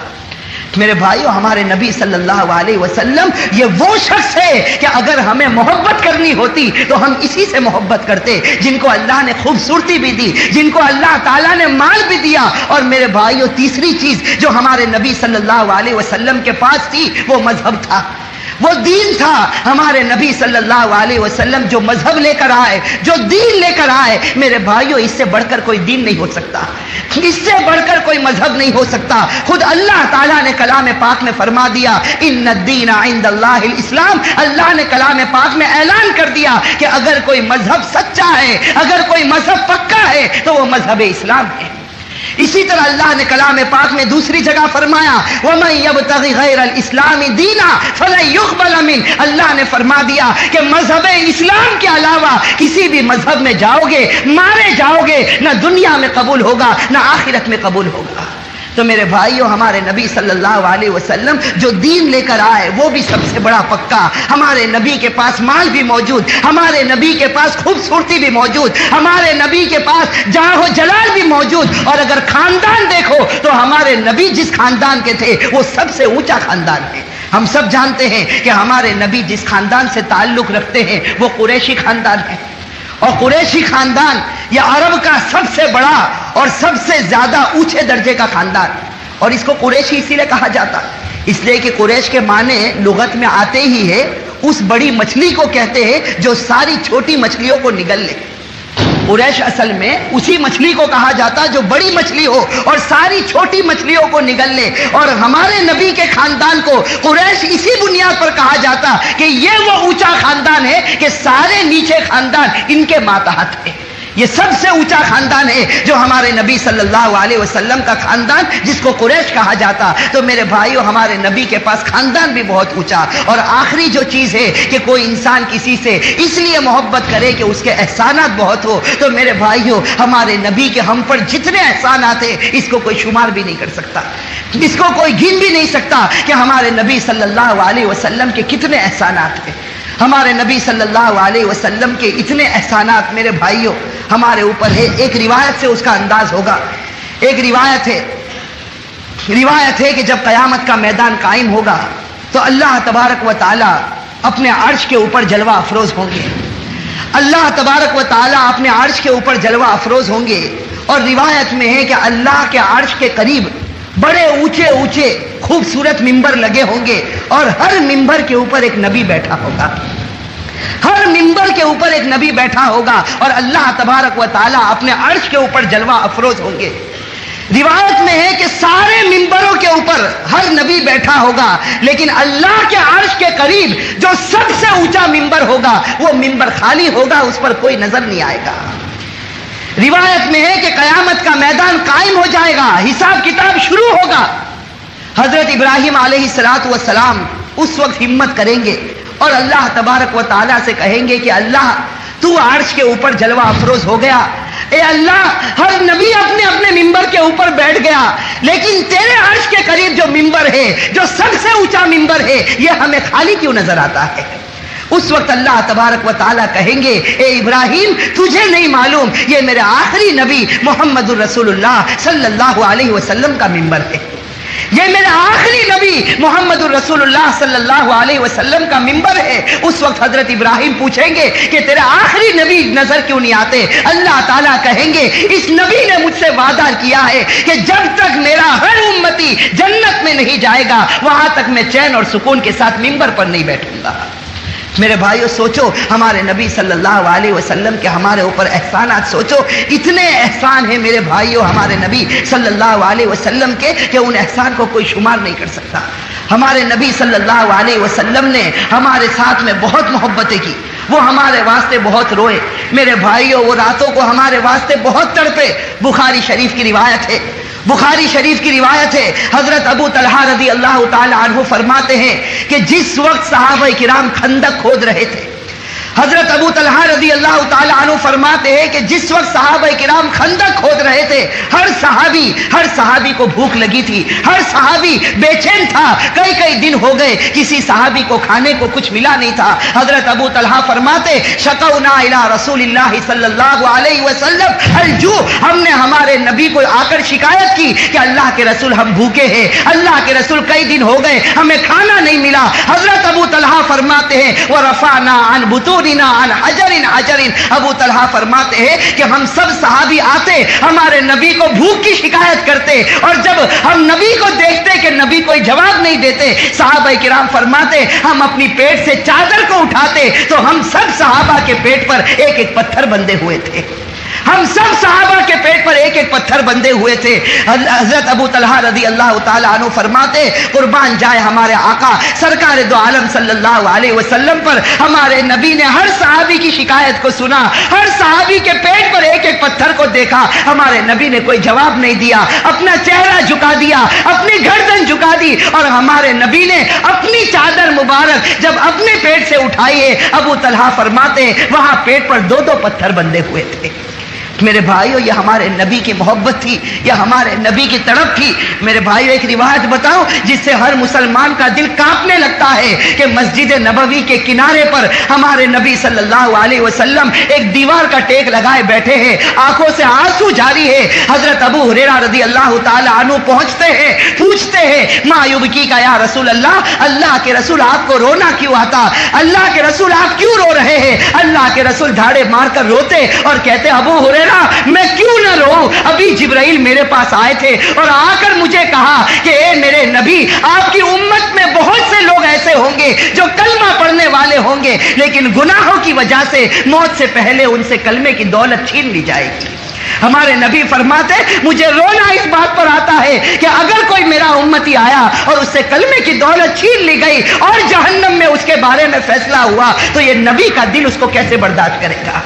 C: میرے بھائیوں ہمارے نبی صلی اللہ علیہ وسلم یہ وہ شخص ہے کہ اگر ہمیں محبت کرنی ہوتی تو ہم اسی سے محبت کرتے، جن کو اللہ نے خوبصورتی بھی دی، جن کو اللہ تعالیٰ نے مال بھی دیا. اور میرے بھائیوں تیسری چیز جو ہمارے نبی صلی اللہ علیہ وسلم کے پاس تھی وہ مذہب تھا، وہ دین تھا. ہمارے نبی صلی اللہ علیہ وسلم جو مذہب لے کر آئے، جو دین لے کر آئے، میرے بھائیوں اس سے بڑھ کر کوئی دین نہیں ہو سکتا، اس سے بڑھ کر کوئی مذہب نہیں ہو سکتا. خود اللہ تعالیٰ نے کلام پاک میں فرما دیا ان الدین عند اللہ الاسلام. اللہ نے کلام پاک میں اعلان کر دیا کہ اگر کوئی مذہب سچا ہے، اگر کوئی مذہب پکا ہے تو وہ مذہب اسلام ہے. اسی طرح اللہ نے کلام پاک میں دوسری جگہ فرمایا وَمَن يَبْتَغِ غَيْرَ الْإِسْلَامِ دِينًا فَلَن يُقْبَلَ مِنْهُ. اللہ نے فرما دیا کہ مذہب اسلام کے علاوہ کسی بھی مذہب میں جاؤ گے مارے جاؤ گے، نہ دنیا میں قبول ہوگا نہ آخرت میں قبول ہوگا. تو میرے بھائیوں ہمارے نبی صلی اللہ علیہ وسلم جو دین لے کر آئے وہ بھی سب سے بڑا پکا. ہمارے نبی کے پاس مال بھی موجود، ہمارے نبی کے پاس خوبصورتی بھی موجود، ہمارے نبی کے پاس جاہ و جلال بھی موجود. اور اگر خاندان دیکھو تو ہمارے نبی جس خاندان کے تھے وہ سب سے اونچا خاندان ہے. ہم سب جانتے ہیں کہ ہمارے نبی جس خاندان سے تعلق رکھتے ہیں وہ قریشی خاندان ہے. اور قریشی خاندان یہ عرب کا سب سے بڑا اور سب سے زیادہ اونچے درجے کا خاندان. اور اس کو قریشی اسی لیے کہا جاتا اس لیے کہ قریش کے معنی لغت میں آتے ہی ہے اس بڑی مچھلی کو کہتے ہیں جو ساری چھوٹی مچھلیوں کو نگل لے. قریش اصل میں اسی مچھلی کو کہا جاتا جو بڑی مچھلی ہو اور ساری چھوٹی مچھلیوں کو نگل لے، اور ہمارے نبی کے خاندان کو قریش اسی بنیاد پر کہا جاتا کہ یہ وہ اونچا خاندان ہے کہ سارے نیچے خاندان ان کے ماتحت ہے۔ یہ سب سے اونچا خاندان ہے جو ہمارے نبی صلی اللہ علیہ وسلم کا خاندان، جس کو قریش کہا جاتا۔ تو میرے بھائیو، ہمارے نبی کے پاس خاندان بھی بہت اونچا۔ اور آخری جو چیز ہے کہ کوئی انسان کسی سے اس لیے محبت کرے کہ اس کے احسانات بہت ہو، تو میرے بھائیو ہمارے نبی کے ہم پر جتنے احسانات ہیں اس کو کوئی شمار بھی نہیں کر سکتا، اس کو کوئی گن بھی نہیں سکتا کہ ہمارے نبی صلی اللہ علیہ وسلم کے کتنے احسانات ہیں۔ ہمارے نبی صلی اللہ علیہ وسلم کے اتنے احسانات میرے بھائیوں ہمارے اوپر ہے۔ ایک روایت سے اس کا انداز ہوگا۔ ایک روایت ہے کہ جب قیامت کا میدان قائم ہوگا تو اللہ تبارک و تعالی اپنے عرش کے اوپر جلوہ افروز ہوں گے۔ اللہ تبارک و تعالی اپنے عرش کے اوپر جلوہ افروز ہوں گے، اور روایت میں ہے کہ اللہ کے عرش کے قریب بڑے اونچے اونچے خوبصورت ممبر لگے ہوں گے، اور ہر ممبر کے اوپر ایک نبی بیٹھا ہوگا۔ ہر ممبر کے اوپر ایک نبی بیٹھا ہوگا، اور اللہ تبارک و تعالی اپنے عرش کے اوپر جلوہ افروز ہوں گے۔ روایت میں ہے کہ سارے ممبروں کے اوپر ہر نبی بیٹھا ہوگا، لیکن اللہ کے عرش کے قریب جو سب سے اونچا ممبر ہوگا وہ ممبر خالی ہوگا، اس پر کوئی نظر نہیں آئے گا۔ روایت میں ہے کہ قیامت کا میدان قائم ہو جائے گا، حساب کتاب شروع ہوگا۔ حضرت ابراہیم علیہ السلام اس وقت ہمت کریں گے اور اللہ تبارک و تعالیٰ سے کہیں گے کہ اللہ تو عرش کے اوپر جلوہ افروز ہو گیا، اے اللہ ہر نبی اپنے اپنے ممبر کے اوپر بیٹھ گیا، لیکن تیرے عرش کے قریب جو ممبر ہے، جو سب سے اونچا ممبر ہے، یہ ہمیں خالی کیوں نظر آتا ہے؟ اس وقت اللہ تبارک و تعالیٰ کہیں گے اے ابراہیم تجھے نہیں معلوم یہ میرے آخری نبی محمد الرسول اللہ صلی اللہ علیہ وسلم کا ممبر ہے، یہ میرے آخری نبی محمد الرسول اللہ صلی اللہ علیہ وسلم کا ممبر ہے۔ اس وقت حضرت ابراہیم پوچھیں گے کہ تیرے آخری نبی نظر کیوں نہیں آتے؟ اللہ تعالیٰ کہیں گے اس نبی نے مجھ سے وعدہ کیا ہے کہ جب تک میرا ہر امتی جنت میں نہیں جائے گا وہاں تک میں چین اور سکون کے ساتھ ممبر پر نہیں بیٹھوں گا۔ میرے بھائیو سوچو ہمارے نبی صلی اللہ علیہ وسلم کے ہمارے اوپر احسانات، سوچو اتنے احسان ہیں میرے بھائیو ہمارے نبی صلی اللہ علیہ وسلم کے کہ ان احسان کو کوئی شمار نہیں کر سکتا۔ ہمارے نبی صلی اللہ علیہ وسلم نے ہمارے ساتھ میں بہت محبتیں کی، وہ ہمارے واسطے بہت روئے میرے بھائیو، وہ راتوں کو ہمارے واسطے بہت تڑپے۔ بخاری شریف کی روایت ہے، بخاری شریف کی روایت ہے، حضرت ابو طلحہ رضی اللہ تعالی عنہ فرماتے ہیں کہ جس وقت صحابہ کرام خندق کھود رہے تھے، حضرت ابو طلحہ رضی اللہ تعالی عنہ فرماتے ہیں کہ جس وقت صحابہ کرام خندق کھود رہے تھے ہر صحابی کو بھوک لگی تھی، ہر صحابی بے چین تھا، کئی دن ہو گئے کسی صحابی کو کھانے کو کچھ ملا نہیں تھا۔ حضرت ابو طلحہ فرماتے شکونا الی رسول اللہ صلی اللہ علیہ وسلم الجوع، ہم نے ہمارے نبی کو آ کر شکایت کی کہ اللہ کے رسول ہم بھوکے ہیں، اللہ کے رسول کئی دن ہو گئے ہمیں کھانا نہیں ملا۔ حضرت ابو طلحہ فرماتے ہیں ورفعنا عن بطون عن حجر، ابو طلحہ فرماتے ہیں کہ ہم سب صحابی آتے ہمارے نبی کو بھوک کی شکایت کرتے، اور جب ہم نبی کو دیکھتے کہ نبی کوئی جواب نہیں دیتے، صحابہ کرام فرماتے ہم اپنی پیٹ سے چادر کو اٹھاتے تو ہم سب صحابہ کے پیٹ پر ایک ایک پتھر بندھے ہوئے تھے، ہم سب صحابہ کے پیٹ پر ایک ایک پتھر بندھے ہوئے تھے۔ حضرت ابو طلحہ رضی اللہ تعالی عنہ فرماتے قربان جائے ہمارے آقا سرکار دو عالم صلی اللہ علیہ وسلم پر، ہمارے نبی نے ہر صحابی کی شکایت کو سنا، ہر صحابی کے پیٹ پر ایک ایک پتھر کو دیکھا، ہمارے نبی نے کوئی جواب نہیں دیا، اپنا چہرہ جھکا دیا، اپنی گردن جھکا دی، اور ہمارے نبی نے اپنی چادر مبارک جب اپنے پیٹ سے اٹھائی ہے، ابو طلحہ فرماتے وہاں پیٹ پر دو پتھر بندھے ہوئے تھے۔ میرے بھائیو یہ ہمارے نبی کی محبت تھی، یہ ہمارے نبی کی تڑپ تھی۔ میرے بھائیو ایک روایت بتاؤ جس سے ہر مسلمان کا دل کانپنے لگتا ہے کہ مسجد نبوی کے کنارے پر ہمارے نبی صلی اللہ علیہ وسلم ایک دیوار کا ٹیک لگائے بیٹھے ہیں، آنکھوں سے آنسو جاری ہے۔ حضرت ابو ہریرہ رضی اللہ تعالی عنہ پہنچتے ہیں، پوچھتے ہیں ما یبکی کا یا رسول اللہ، اللہ کے رسول آپ کو رونا کیوں آتا؟ اللہ کے رسول آپ کیوں رو رہے ہیں؟ اللہ کے رسول دھاڑے مار کر روتے اور کہتے ابو ہریرہ مولا میں کیوں نہ رو؟ ابھی جبرائیل میرے پاس آئے تھے اور آ کر مجھے کہا کہ اے میرے نبی، آپ کی امت میں بہت سے لوگ ایسے ہوں گے جو کلمہ پڑھنے والے ہوں گے، لیکن گناہوں کی وجہ سے موت سے پہلے ان سے کلمے کی دولت چھین لی جائے گی۔ ہمارے نبی فرماتے مجھے رونا اس بات پر آتا ہے کہ اگر کوئی میرا امتی آیا اور اس سے کلمے کی دولت چھین لی گئی اور جہنم میں اس کے بارے میں فیصلہ ہوا تو یہ نبی کا دل اس کو کیسے برداشت کرے گا؟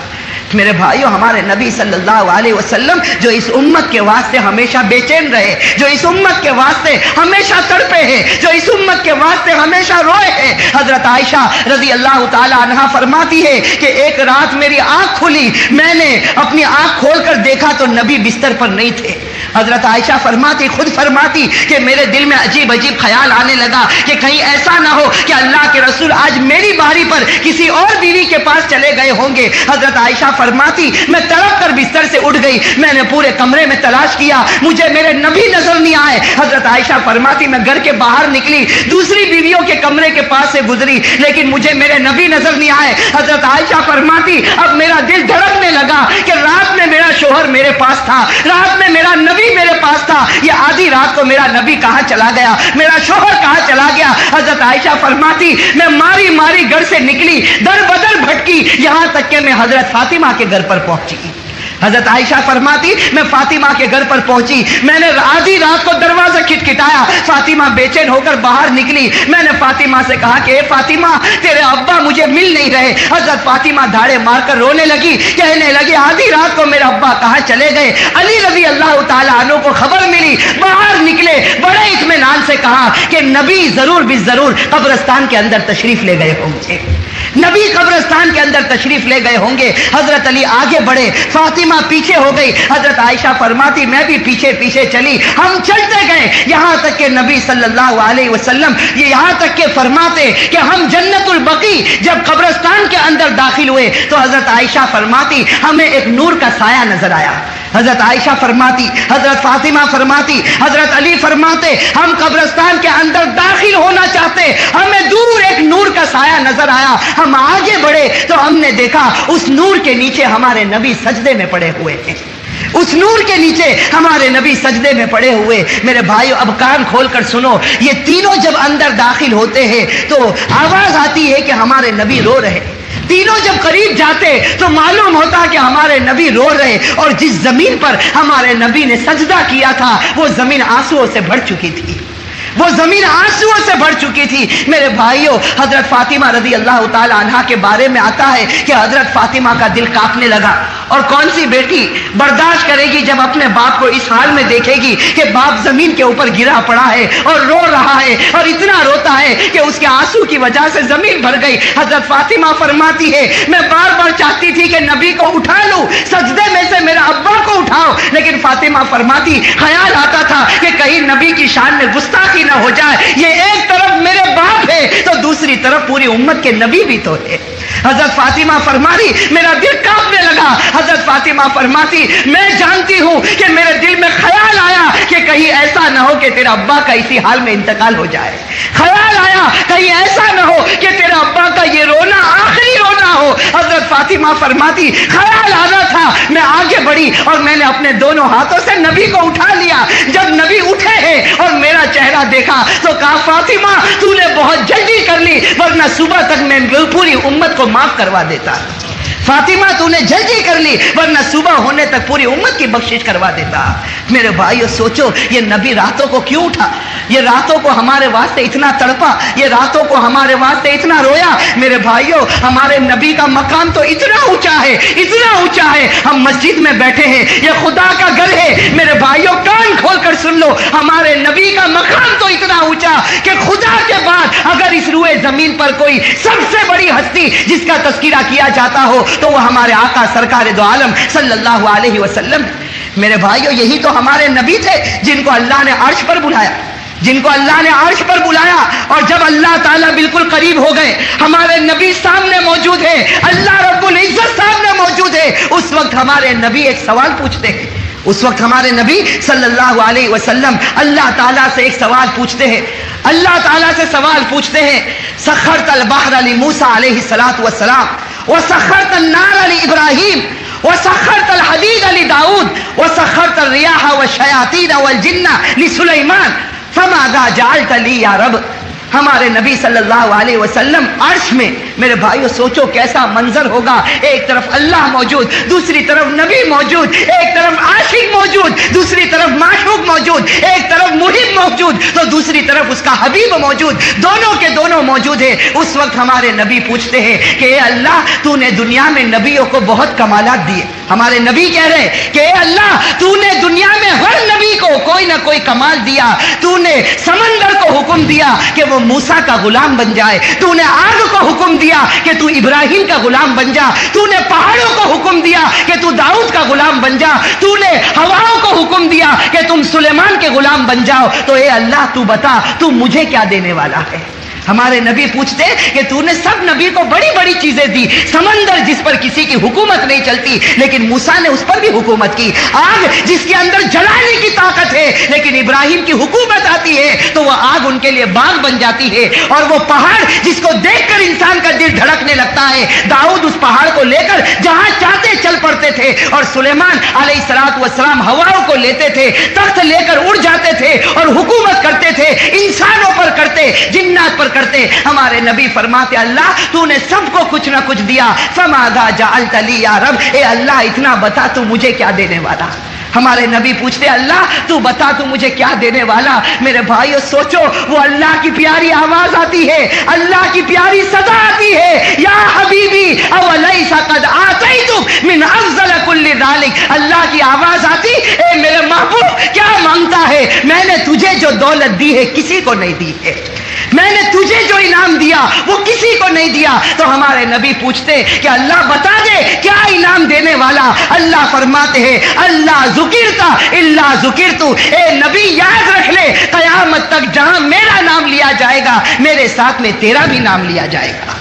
C: میرے بھائیو، ہمارے نبی صلی اللہ علیہ وسلم جو اس امت کے واسطے ہمیشہ بے چین رہے، جو اس امت کے واسطے ہمیشہ تڑپے ہیں، جو اس امت کے واسطے ہمیشہ روئے ہیں، حضرت عائشہ رضی اللہ تعالی عنہا فرماتی ہے کہ ایک رات میری آنکھ کھلی، میں نے اپنی آنکھ کھول کر دیکھا تو نبی بستر پر نہیں تھے۔ حضرت عائشہ فرماتی، خود فرماتی کہ میرے دل میں عجیب عجیب خیال آنے لگا کہ کہیں ایسا نہ ہو کہ اللہ کے رسول آج میری باری پر کسی اور بیوی کے پاس چلے گئے ہوں گے۔ حضرت عائشہ فرماتی میں تڑپ کر بستر سے اٹھ گئی، میں نے پورے کمرے میں تلاش کیا، مجھے میرے نبی نظر نہیں آئے۔ حضرت عائشہ فرماتی میں گھر کے باہر نکلی، دوسری بیویوں کے کمرے کے پاس سے گزری، لیکن مجھے میرے نبی نظر نہیں آئے۔ حضرت عائشہ فرماتی اب میرا دل دھڑکنے لگا کہ رات میں میرا شوہر میرے پاس تھا، رات میں میرا نبی میرے پاس تھا، یہ آدھی رات کو میرا نبی کہاں چلا گیا، میرا شوہر کہاں چلا گیا؟ حضرت عائشہ فرماتی میں ماری ماری گھر سے نکلی، در بدر بھٹکی، یہاں تک کہ میں حضرت فاطمہ کے گھر پر پہنچی۔ حضرت عائشہ فرماتی میں فاطمہ کے گھر پر پہنچی، میں نے آدھی رات کو دروازہ کھٹکھٹایا، فاطمہ بے چین ہو کر باہر نکلی، میں نے فاطمہ سے کہا کہ اے فاطمہ تیرے ابا مجھے مل نہیں رہے۔ حضرت فاطمہ دھاڑے مار کر رونے لگی، کہنے لگی آدھی رات کو میرے ابا کہاں چلے گئے؟ علی رضی اللہ تعالیٰ عنہ کو خبر ملی، باہر نکلے، بڑے اطمینان سے کہا کہ نبی ضرور بھی ضرور قبرستان کے اندر تشریف لے گئے ہوں گے، نبی قبرستان کے اندر تشریف لے گئے ہوں گے۔ حضرت علی آگے بڑھے، فاطمہ پیچھے ہو گئی، حضرت عائشہ فرماتی میں بھی پیچھے پیچھے چلی، ہم چلتے گئے یہاں تک کہ نبی صلی اللہ علیہ وسلم یہ یہاں تک کہ فرماتے کہ ہم جنت البقیع جب قبرستان کے اندر داخل ہوئے تو حضرت عائشہ فرماتی ہمیں ایک نور کا سایہ نظر آیا۔ حضرت عائشہ فرماتی، حضرت فاطمہ فرماتی، حضرت علی فرماتے ہم قبرستان کے اندر داخل ہونا چاہتے، ہمیں دور ایک نور کا سایہ نظر آیا، ہم آگے بڑھے تو ہم نے دیکھا اس نور کے نیچے ہمارے نبی سجدے میں پڑے ہوئے ہیں، اس نور کے نیچے ہمارے نبی سجدے میں پڑے ہوئے۔ میرے بھائیو اب کان کھول کر سنو، یہ تینوں جب اندر داخل ہوتے ہیں تو آواز آتی ہے کہ ہمارے نبی رو رہے، تینوں جب قریب جاتے تو معلوم ہوتا کہ ہمارے نبی رو رہے، اور جس زمین پر ہمارے نبی نے سجدہ کیا تھا وہ زمین آنسوؤں سے بھر چکی تھی، وہ زمین آنسوؤں سے بھر چکی تھی۔ میرے بھائیوں حضرت فاطمہ رضی اللہ تعالی عنہا کے بارے میں آتا ہے کہ حضرت فاطمہ کا دل کانپنے لگا، اور کون سی بیٹی برداشت کرے گی جب اپنے باپ کو اس حال میں دیکھے گی کہ باپ زمین کے اوپر گرا پڑا ہے اور رو رہا ہے، اور اتنا روتا ہے کہ اس کے آنسو کی وجہ سے زمین بھر گئی۔ حضرت فاطمہ فرماتی ہے میں بار بار چاہتی تھی کہ نبی کو اٹھا لوں، سجدے میں سے میرے ابا کو اٹھاؤ، لیکن فاطمہ فرماتی خیال آتا تھا کہ کہیں نبی کی شان میں گستاخی نہ ہو جائے، یہ ایک طرف میرے باپ ہے تو دوسری طرف پوری امت کے نبی بھی تو ہے۔ حضرت فاطمہ فرماتی میرا دل کانپنے لگا۔ حضرت فاطمہ فرماتی میں جانتی ہوں کہ میرے دل میں خیال آیا کہ کہیں ایسا نہ ہو کہ تیرا ابا کا اسی حال میں انتقال ہو جائے، خیال آیا کہیں ایسا نہ ہو کہ تیرا ابا کا یہ رونا آخری رونا ہو۔ حضرت فاطمہ فرماتی خیال آنا تھا، میں آگے بڑھی اور میں نے اپنے دونوں ہاتھوں سے نبی کو اٹھا لیا۔ جب نبی اٹھے ہیں اور میرا چہرہ دیکھا تو کہا فاطمہ تو نے بہت جلدی کر لی، ورنہ صبح تک میں پوری امت کو معاف کروا دیتا۔ فاطمہ تو نے جلدی کر لی، ورنہ صبح ہونے تک پوری امت کی بخشش کروا دیتا۔ میرے بھائیو سوچو یہ نبی راتوں کو کیوں اٹھا، یہ راتوں کو ہمارے واسطے اتنا تڑپا، یہ راتوں کو ہمارے واسطے اتنا رویا۔ میرے بھائیو ہمارے نبی کا مقام تو اتنا اونچا ہے، اتنا اونچا ہے، ہم مسجد میں بیٹھے ہیں، یہ خدا کا گھر ہے۔ میرے بھائیو کان کھول کر سن لو، ہمارے نبی کا مقام تو اتنا اونچا کہ خدا کے بعد اگر اس روئے زمین پر کوئی سب سے بڑی ہستی جس کا تذکرہ کیا جاتا ہو تو وہ ہمارے آقا سرکار دو عالم صلی اللہ علیہ وسلم۔ میرے بھائیو یہی تو ہمارے نبی تھے جن کو اللہ نے عرش پر بلایا، جن کو اللہ نے عرش پر بلایا، اور جب اللہ تعالیٰ بالکل قریب ہو گئے، ہمارے نبی سامنے موجود ہے، اللہ رب العزت سامنے موجود ہے، اس وقت ہمارے نبی ایک سوال پوچھتے ہیں، اس وقت ہمارے نبی صلی اللہ علیہ وسلم اللہ تعالیٰ سے ایک سوال پوچھتے ہیں، اللہ تعالیٰ سے سوال پوچھتے ہیں سخرت البحر لموسیٰ علیہ الصلاۃ والسلام وسخرت النار لابراہیم وسخرت الحديد لداود وسخرت الرياح والشياطين والجن لسليمان فماذا جعلت لي یا رب. ہمارے نبی صلی اللہ علیہ وسلم عرش میں، میرے بھائیو سوچو کیسا منظر ہوگا، ایک طرف اللہ موجود، دوسری طرف نبی موجود، ایک طرف عاشق موجود، دوسری طرف معشوق موجود، ایک طرف محب موجود تو دوسری طرف اس کا حبیب موجود، دونوں کے دونوں موجود ہیں. اس وقت ہمارے نبی پوچھتے ہیں کہ اے اللہ تو نے دنیا میں نبیوں کو بہت کمالات دیے. ہمارے نبی کہہ رہے کہ اے اللہ تو نے دنیا میں ہر نبی کو کوئی نہ کوئی کمال دیا. تو نے سمندر کو حکم دیا کہ وہ موسیٰ کا غلام بن جائے، تو نے آگ کو حکم دیا کہ تو ابراہیم کا غلام بن جا، تو نے پہاڑوں کو حکم دیا کہ تو داؤد کا غلام بن جا، تو نے ہواؤں کو حکم دیا کہ تم سلیمان کے غلام بن جاؤ. تو اے اللہ تو بتا تو مجھے کیا دینے والا ہے. ہمارے نبی پوچھتے کہ تو نے سب نبی کو بڑی بڑی چیزیں دی، سمندر جس پر کسی کی حکومت نہیں چلتی لیکن موسیٰ نے اس پر بھی حکومت کی، آگ جس کے اندر جلانے کی طاقت ہے لیکن ابراہیم کی حکومت آتی ہے تو وہ آگ ان کے لیے باغ بن جاتی ہے، اور وہ پہاڑ جس کو دیکھ کر انسان کا دل دھڑکنے لگتا ہے، داؤد اس پہاڑ کو لے کر جہاں چاہتے چل پڑتے تھے، اور سلیمان علیہ السلام ہواؤں کو لیتے تھے، تخت لے کر اڑ جاتے تھے اور حکومت کرتے تھے، انسانوں پر کرتے، جنات پر کرتے. ہمارے نبی فرماتے اللہ تو نے سب کو کچھ نہ کچھ دیا. فماذا جعلت لی یا رب، اے اللہ اتنا بتا تو مجھے کیا دینے والا. ہمارے نبی پوچھتے اللہ تو بتا تو مجھے کیا دینے والا. میرے بھائیو سوچو وہ اللہ کی پیاری آواز آتی ہے، اللہ کی پیاری صدا آتی ہے، یا حبیبی اولیس قد آتیتک من افضل کل ذالک. اللہ کی آواز آتی اے میرے محبوب کیا مانگتا ہے، میں نے تجھے جو دولت دی ہے کسی کو نہیں دی ہے، میں نے تجھے جو انعام دیا وہ کسی کو نہیں دیا. تو ہمارے نبی پوچھتے کہ اللہ بتا دے کیا انعام دینے والا. اللہ فرماتے ہیں اللہ ذکرتا الا ذکرتو، اے نبی یاد رکھ لے قیامت تک جہاں میرا نام لیا جائے گا میرے ساتھ میں تیرا بھی نام لیا جائے گا.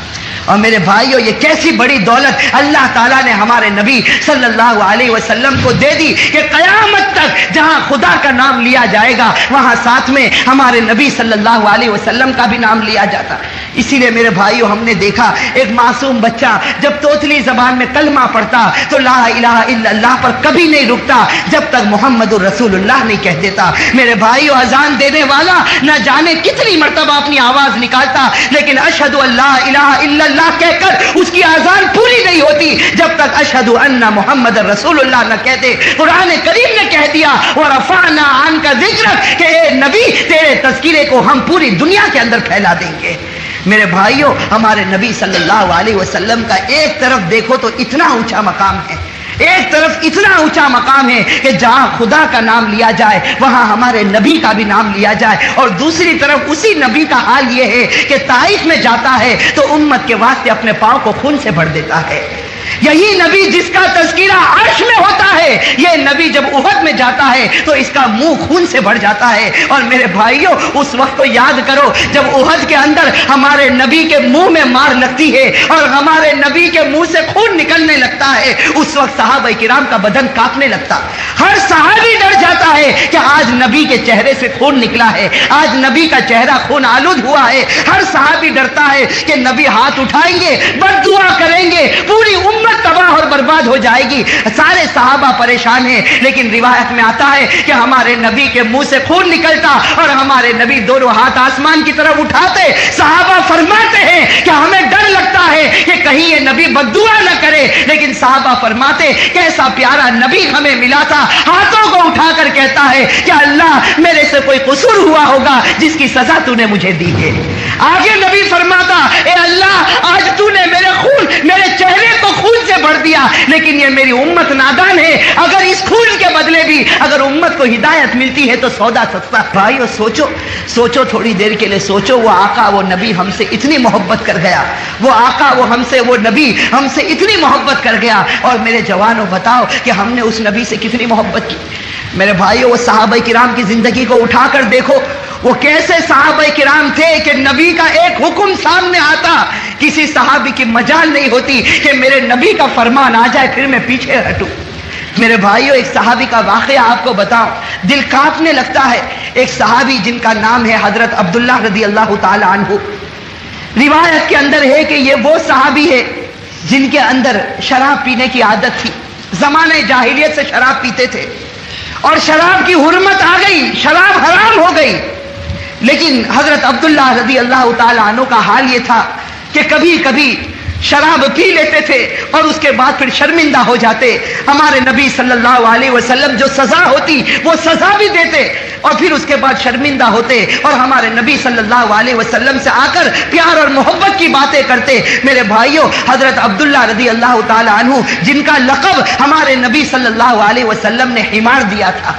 C: اور میرے بھائیو یہ کیسی بڑی دولت اللہ تعالیٰ نے ہمارے نبی صلی اللہ علیہ وسلم کو دے دی کہ قیامت تک جہاں خدا کا نام لیا جائے گا وہاں ساتھ میں ہمارے نبی صلی اللہ علیہ وسلم کا بھی نام لیا جاتا. اسی لیے میرے بھائیو ہم نے دیکھا ایک معصوم بچہ جب توتلی زبان میں کلمہ پڑھتا تو لا الہ الا اللہ پر کبھی نہیں رکتا جب تک محمد رسول اللہ نہیں کہہ دیتا. میرے بھائیو اذان دینے والا نہ جانے کتنی مرتبہ اپنی آواز نکالتا لیکن اشہد ان لا الہ الا اللہ کہہ کر اس کی آزان پوری نہیں ہوتی جب تک اشہد ان محمد رسول اللہ نہ کہتے. قرآن کریم نے کہہ دیا ورفعنا عنک ذکرک کہ اے نبی تیرے تذکرے کو ہم پوری دنیا کے اندر پھیلا دیں گے. میرے بھائیوں ہمارے نبی صلی اللہ علیہ وسلم کا ایک طرف دیکھو تو اتنا اونچا مقام ہے، ایک طرف اتنا اونچا مقام ہے کہ جہاں خدا کا نام لیا جائے وہاں ہمارے نبی کا بھی نام لیا جائے، اور دوسری طرف اسی نبی کا حال یہ ہے کہ طائف میں جاتا ہے تو امت کے واسطے اپنے پاؤں کو خون سے بھر دیتا ہے. یہی نبی جس کا تذکرہ عرش میں ہوتا ہے یہ نبی جب احد میں جاتا ہے تو اس کا منہ خون سے بھر جاتا ہے. اور میرے بھائیوں اس وقت تو یاد کرو جب احد کے اندر ہمارے نبی کے منہ میں مار لگتی ہے اور ہمارے نبی کے منہ سے خون نکلنے لگتا ہے، اس وقت صحابہ کرام کا بدن کانپنے لگتا. ہر صحابی ڈر جاتا ہے کہ آج نبی کے چہرے سے خون نکلا ہے، آج نبی کا چہرہ خون آلود ہوا ہے. ہر صحابی ڈرتا ہے کہ نبی ہاتھ اٹھائیں گے بد دعا کریں گے پوری امت تباہ اور برباد ہو جائے گی. سارے صحابہ پریشان ہیں لیکن روایت میں آتا ہے کہ ہمارے نبی کے منہ سے خون نکلتا اور ہمارے نبی دونوں ہاتھ آسمان کی طرف اٹھاتے. صحابہ فرماتے ہیں کہ ہمیں ڈر لگتا ہے کہ کہیں یہ نبی بد دعا نہ کرے، لیکن صحابہ فرماتے کیسا پیارا نبی ہمیں ملا تھا، ہاتھوں کو اٹھا کر کہتا ہے کہ اللہ میرے سے کوئی قصور ہوا ہوگا جس کی سزا تو نے مجھے دی ہے. آگے نبی فرماتا اے اللہ آج تو نے میرے چہرے کو خون سے بھر دیا لیکن یہ میری امت نادان ہے، اگر اس خون کے بدلے بھی اگر امت کو ہدایت ملتی ہے تو سودا سستا. بھائیو سوچو تھوڑی دیر کے لیے سوچو وہ آقا وہ نبی ہم سے اتنی محبت کر گیا، وہ آقا وہ نبی ہم سے اتنی محبت کر گیا، اور میرے جوانوں بتاؤ کہ ہم نے اس نبی سے کتنی محبت کی. میرے بھائیو وہ صحابہ کرام کی زندگی کو اٹھا کر دیکھو وہ کیسے صحابہ کرام تھے کہ نبی کا ایک حکم سامنے آتا کسی صحابی کی مجال نہیں ہوتی کہ میرے نبی کا فرمان آ جائے پھر میں پیچھے ہٹوں. میرے بھائیوں ایک صحابی کا واقعہ آپ کو بتاؤں دل کانپنے لگتا ہے. ایک صحابی جن کا نام ہے حضرت عبداللہ رضی اللہ تعالی عنہ. روایت کے اندر ہے کہ یہ وہ صحابی ہے جن کے اندر شراب پینے کی عادت تھی. زمانے جاہلیت سے شراب پیتے تھے اور شراب کی حرمت آ گئی، شراب حرام ہو گئی. لیکن حضرت عبداللہ رضی اللہ تعالی عنہ کا حال یہ تھا کہ کبھی کبھی شراب پی لیتے تھے اور اس کے بعد پھر شرمندہ ہو جاتے. ہمارے نبی صلی اللہ علیہ وسلم جو سزا ہوتی وہ سزا بھی دیتے اور پھر اس کے بعد شرمندہ ہوتے اور ہمارے نبی صلی اللہ علیہ وسلم سے آ کر پیار اور محبت کی باتیں کرتے. میرے بھائیوں، حضرت عبداللہ رضی اللہ تعالی عنہ جن کا لقب ہمارے نبی صلی اللہ علیہ وسلم نے حمار دیا تھا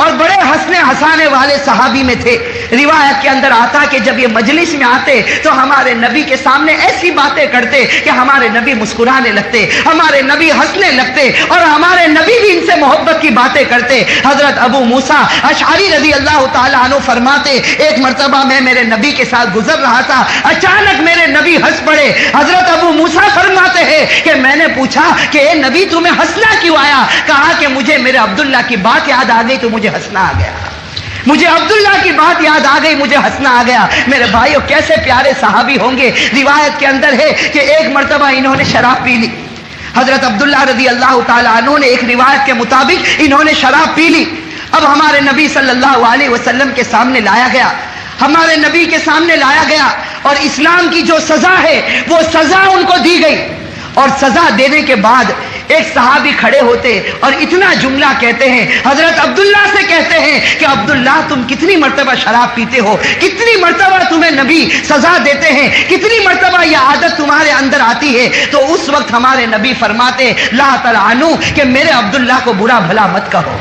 C: اور بڑے ہنسنے ہنسانے والے صحابی میں تھے. روایت کے اندر آتا کہ جب یہ مجلس میں آتے تو ہمارے نبی کے سامنے ایسی باتیں کرتے کہ ہمارے نبی مسکرانے لگتے، ہمارے نبی ہنسنے لگتے اور ہمارے نبی بھی ان سے محبت کی باتیں کرتے. حضرت ابو موسیٰ اشعری رضی اللہ تعالیٰ عنہ فرماتے ایک مرتبہ میں میرے نبی کے ساتھ گزر رہا تھا، اچانک میرے نبی ہنس پڑے. حضرت ابو موسیٰ فرماتے ہیں کہ میں نے پوچھا کہ اے نبی تمہیں ہنسنا کیوں آیا؟ کہا کہ مجھے میرے عبداللہ کی بات یاد آ گئی تو مجھے ہنسنا آ گیا. مجھے عبداللہ کی بات یاد آ گئی، مجھے ہنسنا آ گیا. میرے بھائیوں کیسے پیارے صحابی ہوں گے. روایت کے اندر ہے کہ ایک مرتبہ انہوں نے شراب پی لی. حضرت عبداللہ رضی اللہ تعالی عنہ نے ایک روایت کے مطابق انہوں نے شراب پی لی. اب ہمارے نبی صلی اللہ علیہ وسلم کے سامنے لایا گیا، ہمارے نبی کے سامنے لایا گیا اور اسلام کی جو سزا ہے وہ سزا ان کو دی گئی. اور سزا دینے کے بعد ایک صحابی کھڑے ہوتے اور اتنا جملہ کہتے ہیں، حضرت عبداللہ سے کہتے ہیں کہ عبداللہ تم کتنی مرتبہ شراب پیتے ہو، کتنی مرتبہ تمہیں نبی سزا دیتے ہیں، کتنی مرتبہ یہ عادت تمہارے اندر آتی ہے؟ تو اس وقت ہمارے نبی فرماتے لا تلعنوا، کہ میرے عبداللہ کو برا بھلا مت کہو.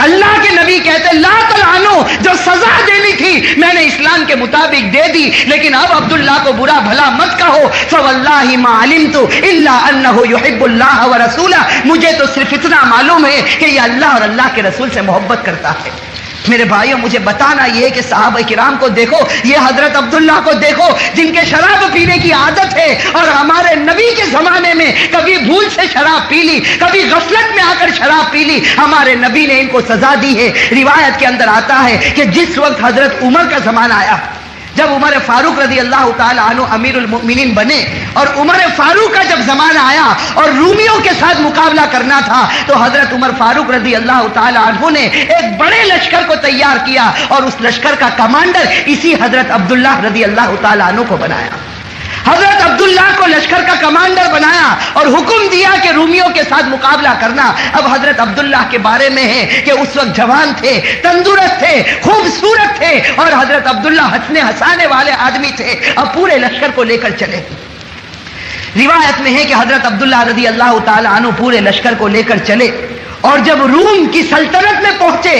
C: اللہ کے نبی کہتے لا تلعنوا، جو سزا دینی تھی میں نے اسلام کے مطابق دے دی، لیکن اب عبداللہ کو برا بھلا مت کہو. فواللہ ما علمت الا انہ یحب اللہ ورسولہ، مجھے تو صرف اتنا معلوم ہے کہ یہ اللہ اور اللہ کے رسول سے محبت کرتا ہے. میرے بھائیوں مجھے بتانا یہ ہے کہ صحابہ کرام کو دیکھو، یہ حضرت عبداللہ کو دیکھو جن کے شراب پینے کی عادت ہے اور ہمارے نبی کے زمانے میں کبھی بھول سے شراب پی لی، کبھی غفلت میں آ کر شراب پی لی، ہمارے نبی نے ان کو سزا دی ہے. روایت کے اندر آتا ہے کہ جس وقت حضرت عمر کا زمانہ آیا، جب عمر فاروق رضی اللہ تعالی عنہ امیر المؤمنین بنے اور عمر فاروق کا جب زمانہ آیا اور رومیوں کے ساتھ مقابلہ کرنا تھا، تو حضرت عمر فاروق رضی اللہ تعالی عنہ نے ایک بڑے لشکر کو تیار کیا اور اس لشکر کا کمانڈر اسی حضرت عبداللہ رضی اللہ تعالی عنہ کو بنایا. حضرت عبداللہ کو لشکر کا کمانڈر بنایا اور حکم دیا کہ رومیوں کے ساتھ مقابلہ کرنا. اب حضرت عبداللہ کے بارے میں ہے کہ اس وقت جوان تھے، تندرست تھے، خوبصورت تھے اور حضرت عبداللہ ہنسنے ہنسانے والے آدمی تھے. اب پورے لشکر کو لے کر چلے. روایت میں ہے کہ حضرت عبداللہ رضی اللہ تعالی عنہ پورے لشکر کو لے کر چلے اور جب روم کی سلطنت میں پہنچے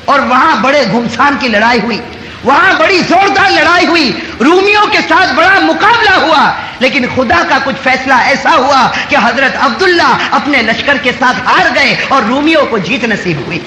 C: اور وہاں بڑے گھمسان کی لڑائی ہوئی، وہاں بڑی زوردار لڑائی ہوئی، رومیوں کے ساتھ بڑا مقابلہ ہوا، لیکن خدا کا کچھ فیصلہ ایسا ہوا کہ حضرت عبداللہ اپنے لشکر کے ساتھ ہار گئے اور رومیوں کو جیت نصیب ہوئی.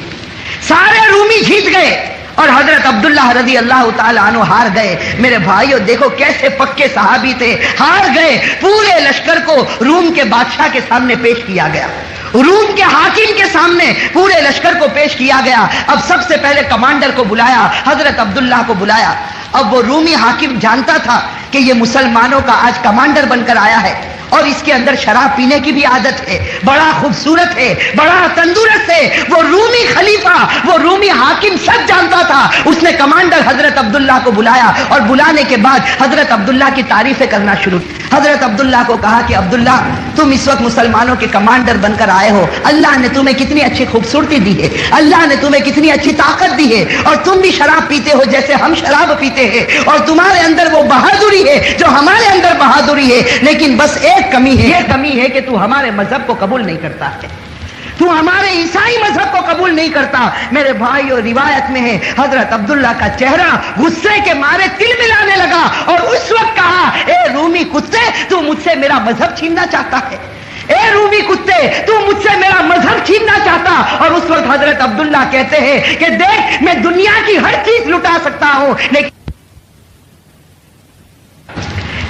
C: سارے رومی جیت گئے اور حضرت عبداللہ رضی اللہ تعالی عنہ ہار گئے. میرے بھائیوں دیکھو کیسے پکے صحابی تھے، ہار گئے. پورے لشکر کو روم کے بادشاہ کے سامنے پیش کیا گیا، روم کے حاکم کے سامنے پورے لشکر کو پیش کیا گیا. اب سب سے پہلے کمانڈر کو بلایا، حضرت عبداللہ کو بلایا. اب وہ رومی حاکم جانتا تھا کہ یہ مسلمانوں کا آج کمانڈر بن کر آیا ہے اور اس کے اندر شراب پینے کی بھی عادت ہے، بڑا خوبصورت ہے، بڑا تندرست ہے. وہ رومی خلیفہ، وہ رومی حاکم سب جانتا تھا. اس نے کمانڈر حضرت عبداللہ کو بلایا اور بلانے کے بعد حضرت عبداللہ کی تعریفیں کرنا شروع. حضرت عبداللہ کو کہا کہ عبداللہ تم اس وقت مسلمانوں کے کمانڈر بن کر آئے ہو، اللہ نے تمہیں کتنی اچھی خوبصورتی دی ہے، اللہ نے تمہیں کتنی اچھی طاقت دی ہے اور تم بھی شراب پیتے ہو جیسے ہم شراب پیتے ہیں اور تمہارے اندر وہ بہادری ہے جو ہمارے اندر بہادری ہے، لیکن بس ایک کمی ہے، یہ کمی ہے کہ تو ہمارے مذہب کو قبول نہیں کرتا ہے، تو ہمارے عیسائی مذہب کو قبول نہیں کرتا. میرے بھائیو روایت میں ہے حضرت عبداللہ کا چہرہ غصے کے مارے تل ملانے لگا اور اس وقت کہا اے رومی کتے تو مجھ سے میرا مذہب چھیننا چاہتا ہے، اے رومی کتے تو مجھ سے میرا مذہب چھیننا چاہتا. اور اس وقت حضرت عبداللہ کہتے ہیں کہ دیکھ میں دنیا کی ہر چیز لٹا سکتا ہوں لیکن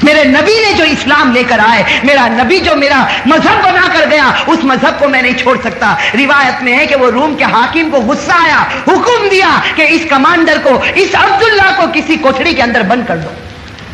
C: میرے نبی نے جو اسلام لے کر آئے، میرا نبی جو میرا مذہب بنا کر گیا، اس مذہب کو میں نہیں چھوڑ سکتا. روایت میں ہے کہ وہ روم کے حاکم کو غصہ آیا، حکم دیا کہ اس کمانڈر کو، اس عبداللہ کو کسی کوٹھڑی کے اندر بند کر دو.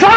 C: 100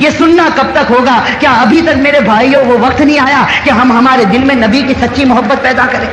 C: یہ سننا کب تک ہوگا؟ کیا ابھی تک میرے بھائیوں وہ وقت نہیں آیا کہ ہم ہمارے دل میں نبی کی سچی محبت پیدا کریں؟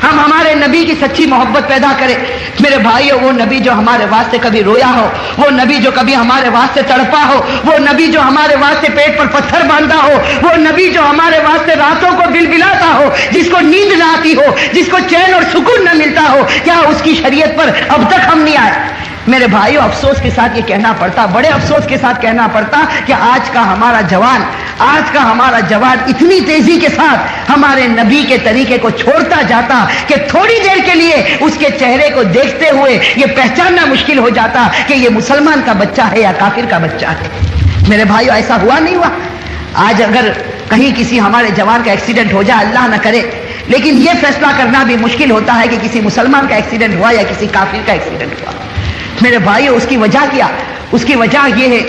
C: ہم ہمارے نبی کی سچی محبت پیدا کریں۔ میرے بھائیوں، وہ نبی جو ہمارے واسطے کبھی رویا ہو، وہ نبی جو کبھی ہمارے واسطے تڑپا ہو، وہ نبی جو ہمارے واسطے پیٹ پر پتھر باندھا ہو، وہ نبی جو ہمارے واسطے راتوں کو بلبلاتا ہو، جس کو نیند نہ آتی ہو، جس کو چین اور سکون نہ ملتا ہو، کیا اس کی شریعت پر اب تک ہم نہیں آئے؟ میرے بھائیوں، افسوس کے ساتھ یہ کہنا پڑتا، بڑے افسوس کے ساتھ کہنا پڑتا کہ آج کا ہمارا جوان اتنی تیزی کے ساتھ ہمارے نبی کے طریقے کو چھوڑتا جاتا کہ تھوڑی دیر کے لیے اس کے چہرے کو دیکھتے ہوئے یہ پہچاننا مشکل ہو جاتا کہ یہ مسلمان کا بچہ ہے یا کافر کا بچہ ہے۔ میرے بھائیوں، ایسا ہوا نہیں ہوا؟ آج اگر کہیں کسی ہمارے جوان کا ایکسیڈنٹ ہو جائے، اللہ نہ کرے، لیکن یہ فیصلہ کرنا بھی مشکل ہوتا ہے کہ کسی مسلمان کا ایکسیڈنٹ ہوا یا کسی کافر کا ایکسیڈنٹ ہوا۔ میرے بھائیوں، اس کی وجہ کیا؟ اس کی وجہ یہ ہے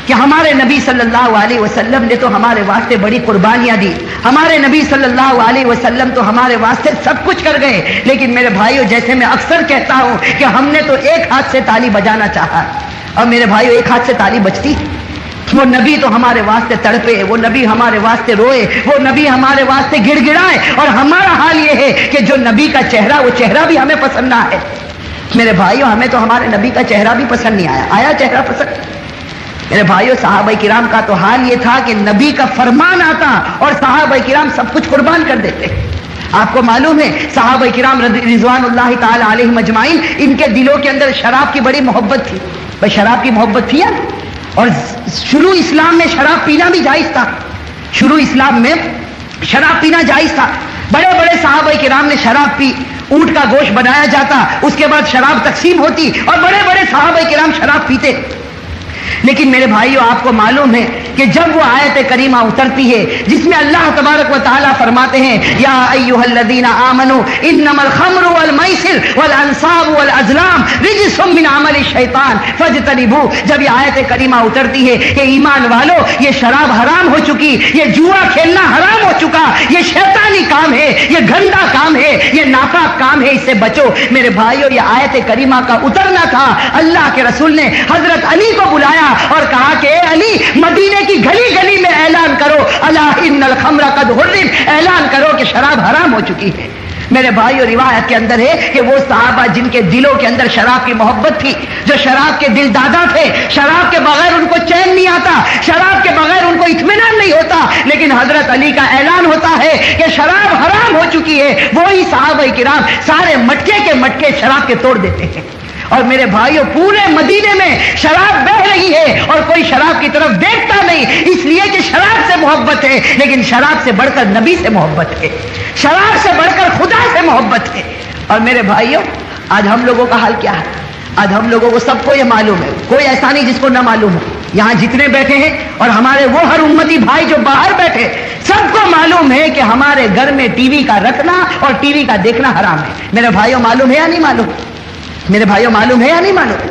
C: کہ ہمارے نبی صلی اللہ علیہ وسلم نے تو ہمارے واسطے بڑی قربانیاں دی۔ ہمارے نبی صلی اللہ علیہ وسلم تو ہمارے واسطے سب کچھ کر گئے، لیکن میرے بھائیوں، جیسے میں اکثر کہتا ہوں کہ ہم نے تو ایک ہاتھ سے تالی بجانا چاہا، اور میرے بھائیوں ایک ہاتھ سے تالی بجتی؟ وہ نبی تو ہمارے واسطے تڑپے، وہ نبی ہمارے واسطے روئے، وہ نبی ہمارے واسطے گڑ گڑائے، اور ہمارا حال یہ ہے کہ جو نبی کا چہرہ، وہ چہرہ بھی ہمیں پسند نہ ہے۔ میرے بھائیوں، ہمیں تو ہمارے نبی کا چہرہ بھی پسند نہیں آیا چہرہ پسند؟ میرے بھائیوں، صحابہ کرام کا تو حال یہ تھا کہ نبی کا فرمان آتا اور صحابہ کرام سب کچھ قربان کر دیتے۔ آپ کو معلوم ہے صحابہ کرام رضوان اللہ تعالی علیہم اجمعین، ان کے دلوں کے اندر شراب کی بڑی محبت تھی۔ بھائی شراب کی محبت تھی، اور شروع اسلام میں شراب پینا بھی جائز تھا۔ شروع اسلام میں شراب پینا جائز تھا۔ بڑے بڑے صحابہ کرام نے شراب پی، اونٹ کا گوشت بنایا جاتا، اس کے بعد شراب تقسیم ہوتی، اور بڑے بڑے صحابہ کرام شراب پیتے۔ لیکن میرے بھائیوں، آپ کو معلوم ہے کہ جب وہ آیت کریمہ اترتی ہے جس میں اللہ تبارک و تعالیٰ فرماتے ہیں یا ایھا الذین آمنوا انما الخمر والمیسر والانصاب والازلام رجس من عمل الشیطان فاجتنبوہ، جب یہ آیت کریمہ اترتی ہے کہ ایمان والو، یہ شراب حرام ہو چکی، یہ جوا کھیلنا حرام ہو چکا، یہ شیطانی کام ہے، یہ گندا کام ہے، یہ ناپاک کام ہے، اس سے بچو۔ میرے بھائیوں، یہ آیت کریمہ کا اترنا تھا، اللہ کے رسول نے حضرت علی کو بلایا اور کہا کہ اے علی، مدینے کی گلی گلی میں اعلان کرو الا ان الخمر قد حرم، اعلان کرو کہ شراب حرام ہو چکی ہے۔ میرے بھائیو، روایت کے اندر ہے کہ وہ صحابہ جن کے دلوں کے اندر شراب کی محبت تھی، جو شراب کے دل دادا تھے، شراب کے بغیر ان کو چین نہیں آتا، شراب کے بغیر ان کو اطمینان نہیں ہوتا، لیکن حضرت علی کا اعلان ہوتا ہے کہ شراب حرام ہو چکی ہے، وہی صحابہ کرام سارے مٹکے کے مٹکے شراب کے توڑ دیتے ہیں۔ اور میرے بھائیوں، پورے مدینے میں شراب بہ رہی ہے اور کوئی شراب کی طرف دیکھتا نہیں، اس لیے کہ شراب سے محبت ہے، لیکن شراب سے بڑھ کر نبی سے محبت ہے، شراب سے بڑھ کر خدا سے محبت ہے۔ اور میرے بھائیوں، آج ہم لوگوں کا حال کیا ہے؟ آج ہم لوگوں کو سب کو یہ معلوم ہے، کوئی ایسا نہیں جس کو نہ معلوم ہو۔ یہاں جتنے بیٹھے ہیں اور ہمارے وہ ہر امتی بھائی جو باہر بیٹھے، سب کو معلوم ہے کہ ہمارے گھر میں ٹی وی کا رکھنا اور ٹی وی کا دیکھنا حرام ہے۔ میرے بھائیوں، معلوم ہے یا نہیں معلوم؟ میرے بھائیوں، معلوم ہے یا نہیں معلوم؟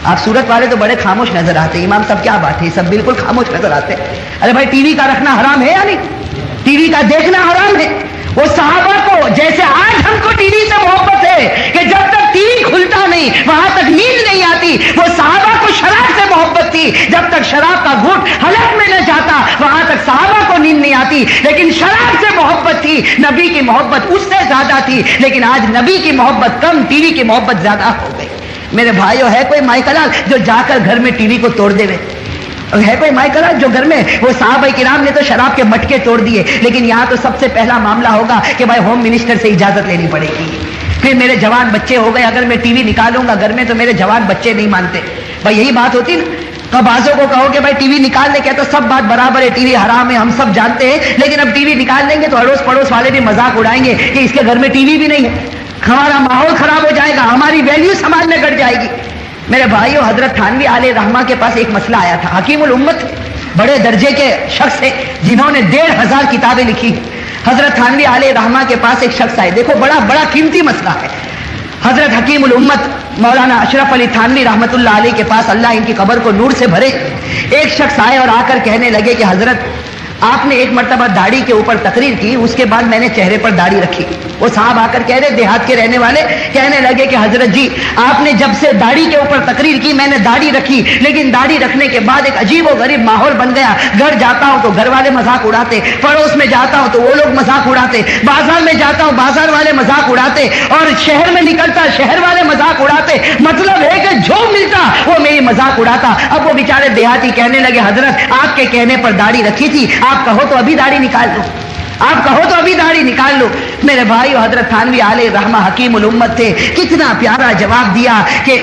C: آپ سورت والے تو بڑے خاموش نظر آتے ہیں، امام صاحب کیا بات ہے، سب بالکل خاموش نظر آتے ہیں۔ ارے بھائی، ٹی وی کا رکھنا حرام ہے یا نہیں؟ ٹی وی کا دیکھنا حرام ہے۔ وہ صحابہ کو جیسے آج ہم کو ٹی وی سے محبت ہے کہ جب تک ٹی وی کھلتا نہیں وہاں تک نیند نہیں آتی، وہ صحابہ کو شراب سے محبت تھی، جب تک شراب کا گھونٹ حلق میں نہ جاتا وہاں تک صحابہ کو نیند نہیں آتی، لیکن شراب سے محبت تھی، نبی کی محبت اس سے زیادہ تھی، لیکن آج نبی کی محبت کم، ٹی وی کی محبت زیادہ ہو گئی۔ میرے بھائیوں، ہے کوئی مائکلال جو جا کر گھر میں ٹی وی کو توڑ دے؟ ہے کوئی مائکلال جو گھر میں، وہ صحابہ کرام نے تو شراب کے مٹکے توڑ دیے، لیکن یہاں تو سب سے پہلا معاملہ ہوگا کہ بھائی ہوم منسٹر سے اجازت لینی پڑے گی، پھر میرے جوان بچے ہو گئے، اگر میں ٹی وی نکالوں گا گھر میں تو میرے جوان بچے نہیں مانتے۔ بھائی یہی بات ہوتی نا، تو بازوں کو کہو کہ بھائی ٹی وی نکال لے، کہتے سب بات برابر ہے، ٹی وی حرام ہے، ہم سب جانتے ہیں، لیکن اب ٹی وی نکال لیں گے تو اڑوس پڑوس والے بھی مذاق اڑائیں گے کہ اس کے گھر میں ٹی وی بھی نہیں ہے، ہمارا ماحول خراب ہو جائے گا، ہماری ویلیو سماج میں گٹ جائے گی۔ میرے بھائیوں، حضرت تھانوی علیہ رحمہ کے پاس ایک مسئلہ آیا تھا، حکیم الامت بڑے درجے کے شخص ہیں جنہوں نے 1500 کتابیں لکھی۔ حضرت تھانوی علیہ رحمہ کے پاس ایک شخص آئے، دیکھو بڑا قیمتی مسئلہ ہے۔ حضرت حکیم الامت مولانا اشرف علی تھانوی رحمۃ اللہ علیہ کے پاس، اللہ ان کی قبر کو نور سے بھرے، ایک شخص آئے اور آ کر کہنے لگے کہ حضرت آپ نے ایک مرتبہ داڑھی کے اوپر تقریر کی, اس کے بعد میں نے چہرے پر داڑھی رکھی. وہ صاحب آ کر کہہ رہے, دیہات کے رہنے والے کہنے لگے کہ حضرت جی آپ نے جب سے داڑھی کے اوپر تقریر کی میں نے داڑھی رکھی, لیکن داڑھی رکھنے کے بعد ایک عجیب و غریب ماحول بن گیا. گھر جاتا ہوں تو گھر والے مذاق اڑاتے, پڑوس میں جاتا ہوں تو وہ لوگ مذاق اڑاتے, بازار میں جاتا ہوں بازار والے مذاق اڑاتے, اور شہر میں نکلتا شہر والے مذاق اڑاتے. مطلب ہے کہ جو ملتا وہ میری مذاق اڑاتا. اب وہ بیچارے دیہاتی کہنے لگے حضرت آپ کے کہنے پر داڑھی رکھی تھی, آپ کہو تو ابھی داڑھی نکال لو, آپ کہو تو ابھی داڑھی نکال لو. میرے بھائی حضرت تھانوی علیہ رحمہ حکیم الامت تھے, کتنا پیارا جواب دیا کہ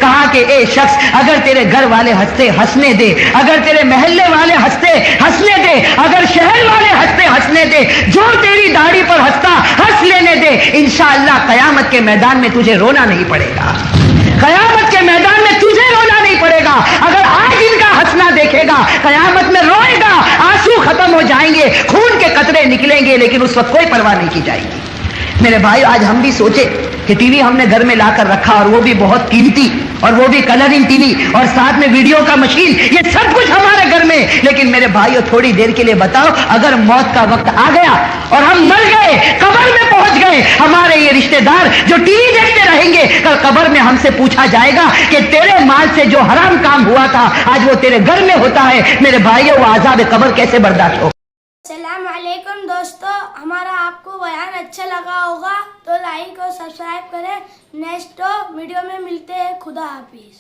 C: کہا کہ اے شخص اگر تیرے گھر والے ہنستے ہنسنے دے, اگر تیرے محلے والے ہنستے ہنسنے دے, اگر شہر والے ہنستے ہنسنے دے, جو تیری داڑھی پر ہنستا ہنس لینے دے. انشاءاللہ قیامت کے میدان میں تجھے رونا نہیں پڑے گا, قیامت کے میدان میں تجھے رونا نہیں پڑے گا. اگر آج ان کا ہنسنا دیکھے گا قیامت میں روئے گا, آنسو ختم ہو جائیں گے, خون کے قطرے نکلیں گے, لیکن اس وقت کوئی پرواہ نہیں کی جائے گی. میرے بھائی آج ہم بھی سوچے کہ ٹی وی ہم نے گھر میں لا کر رکھا, اور وہ بھی بہت قیمتی, اور وہ بھی کلرنگ ٹی وی, اور ساتھ میں ویڈیو کا مشین, یہ سب کچھ ہمارے گھر میں. لیکن میرے بھائیو تھوڑی دیر کے لیے بتاؤ, اگر موت کا وقت آ گیا اور ہم مر گئے, قبر میں پہنچ گئے, ہمارے یہ رشتہ دار جو ٹی وی دیکھتے رہیں گے, کل قبر میں ہم سے پوچھا جائے گا کہ تیرے مال سے جو حرام کام ہوا تھا آج وہ تیرے گھر میں ہوتا ہے. میرے بھائیو وہ عذاب قبر کیسے برداشت ہو.
D: السلام علیکم دوستو, ہمارا آپ کو بیان اچھا لگا ہوگا تو لائک اور سبسکرائب کریں. نیکسٹ ویڈیو میں ملتے ہیں. خدا حافظ.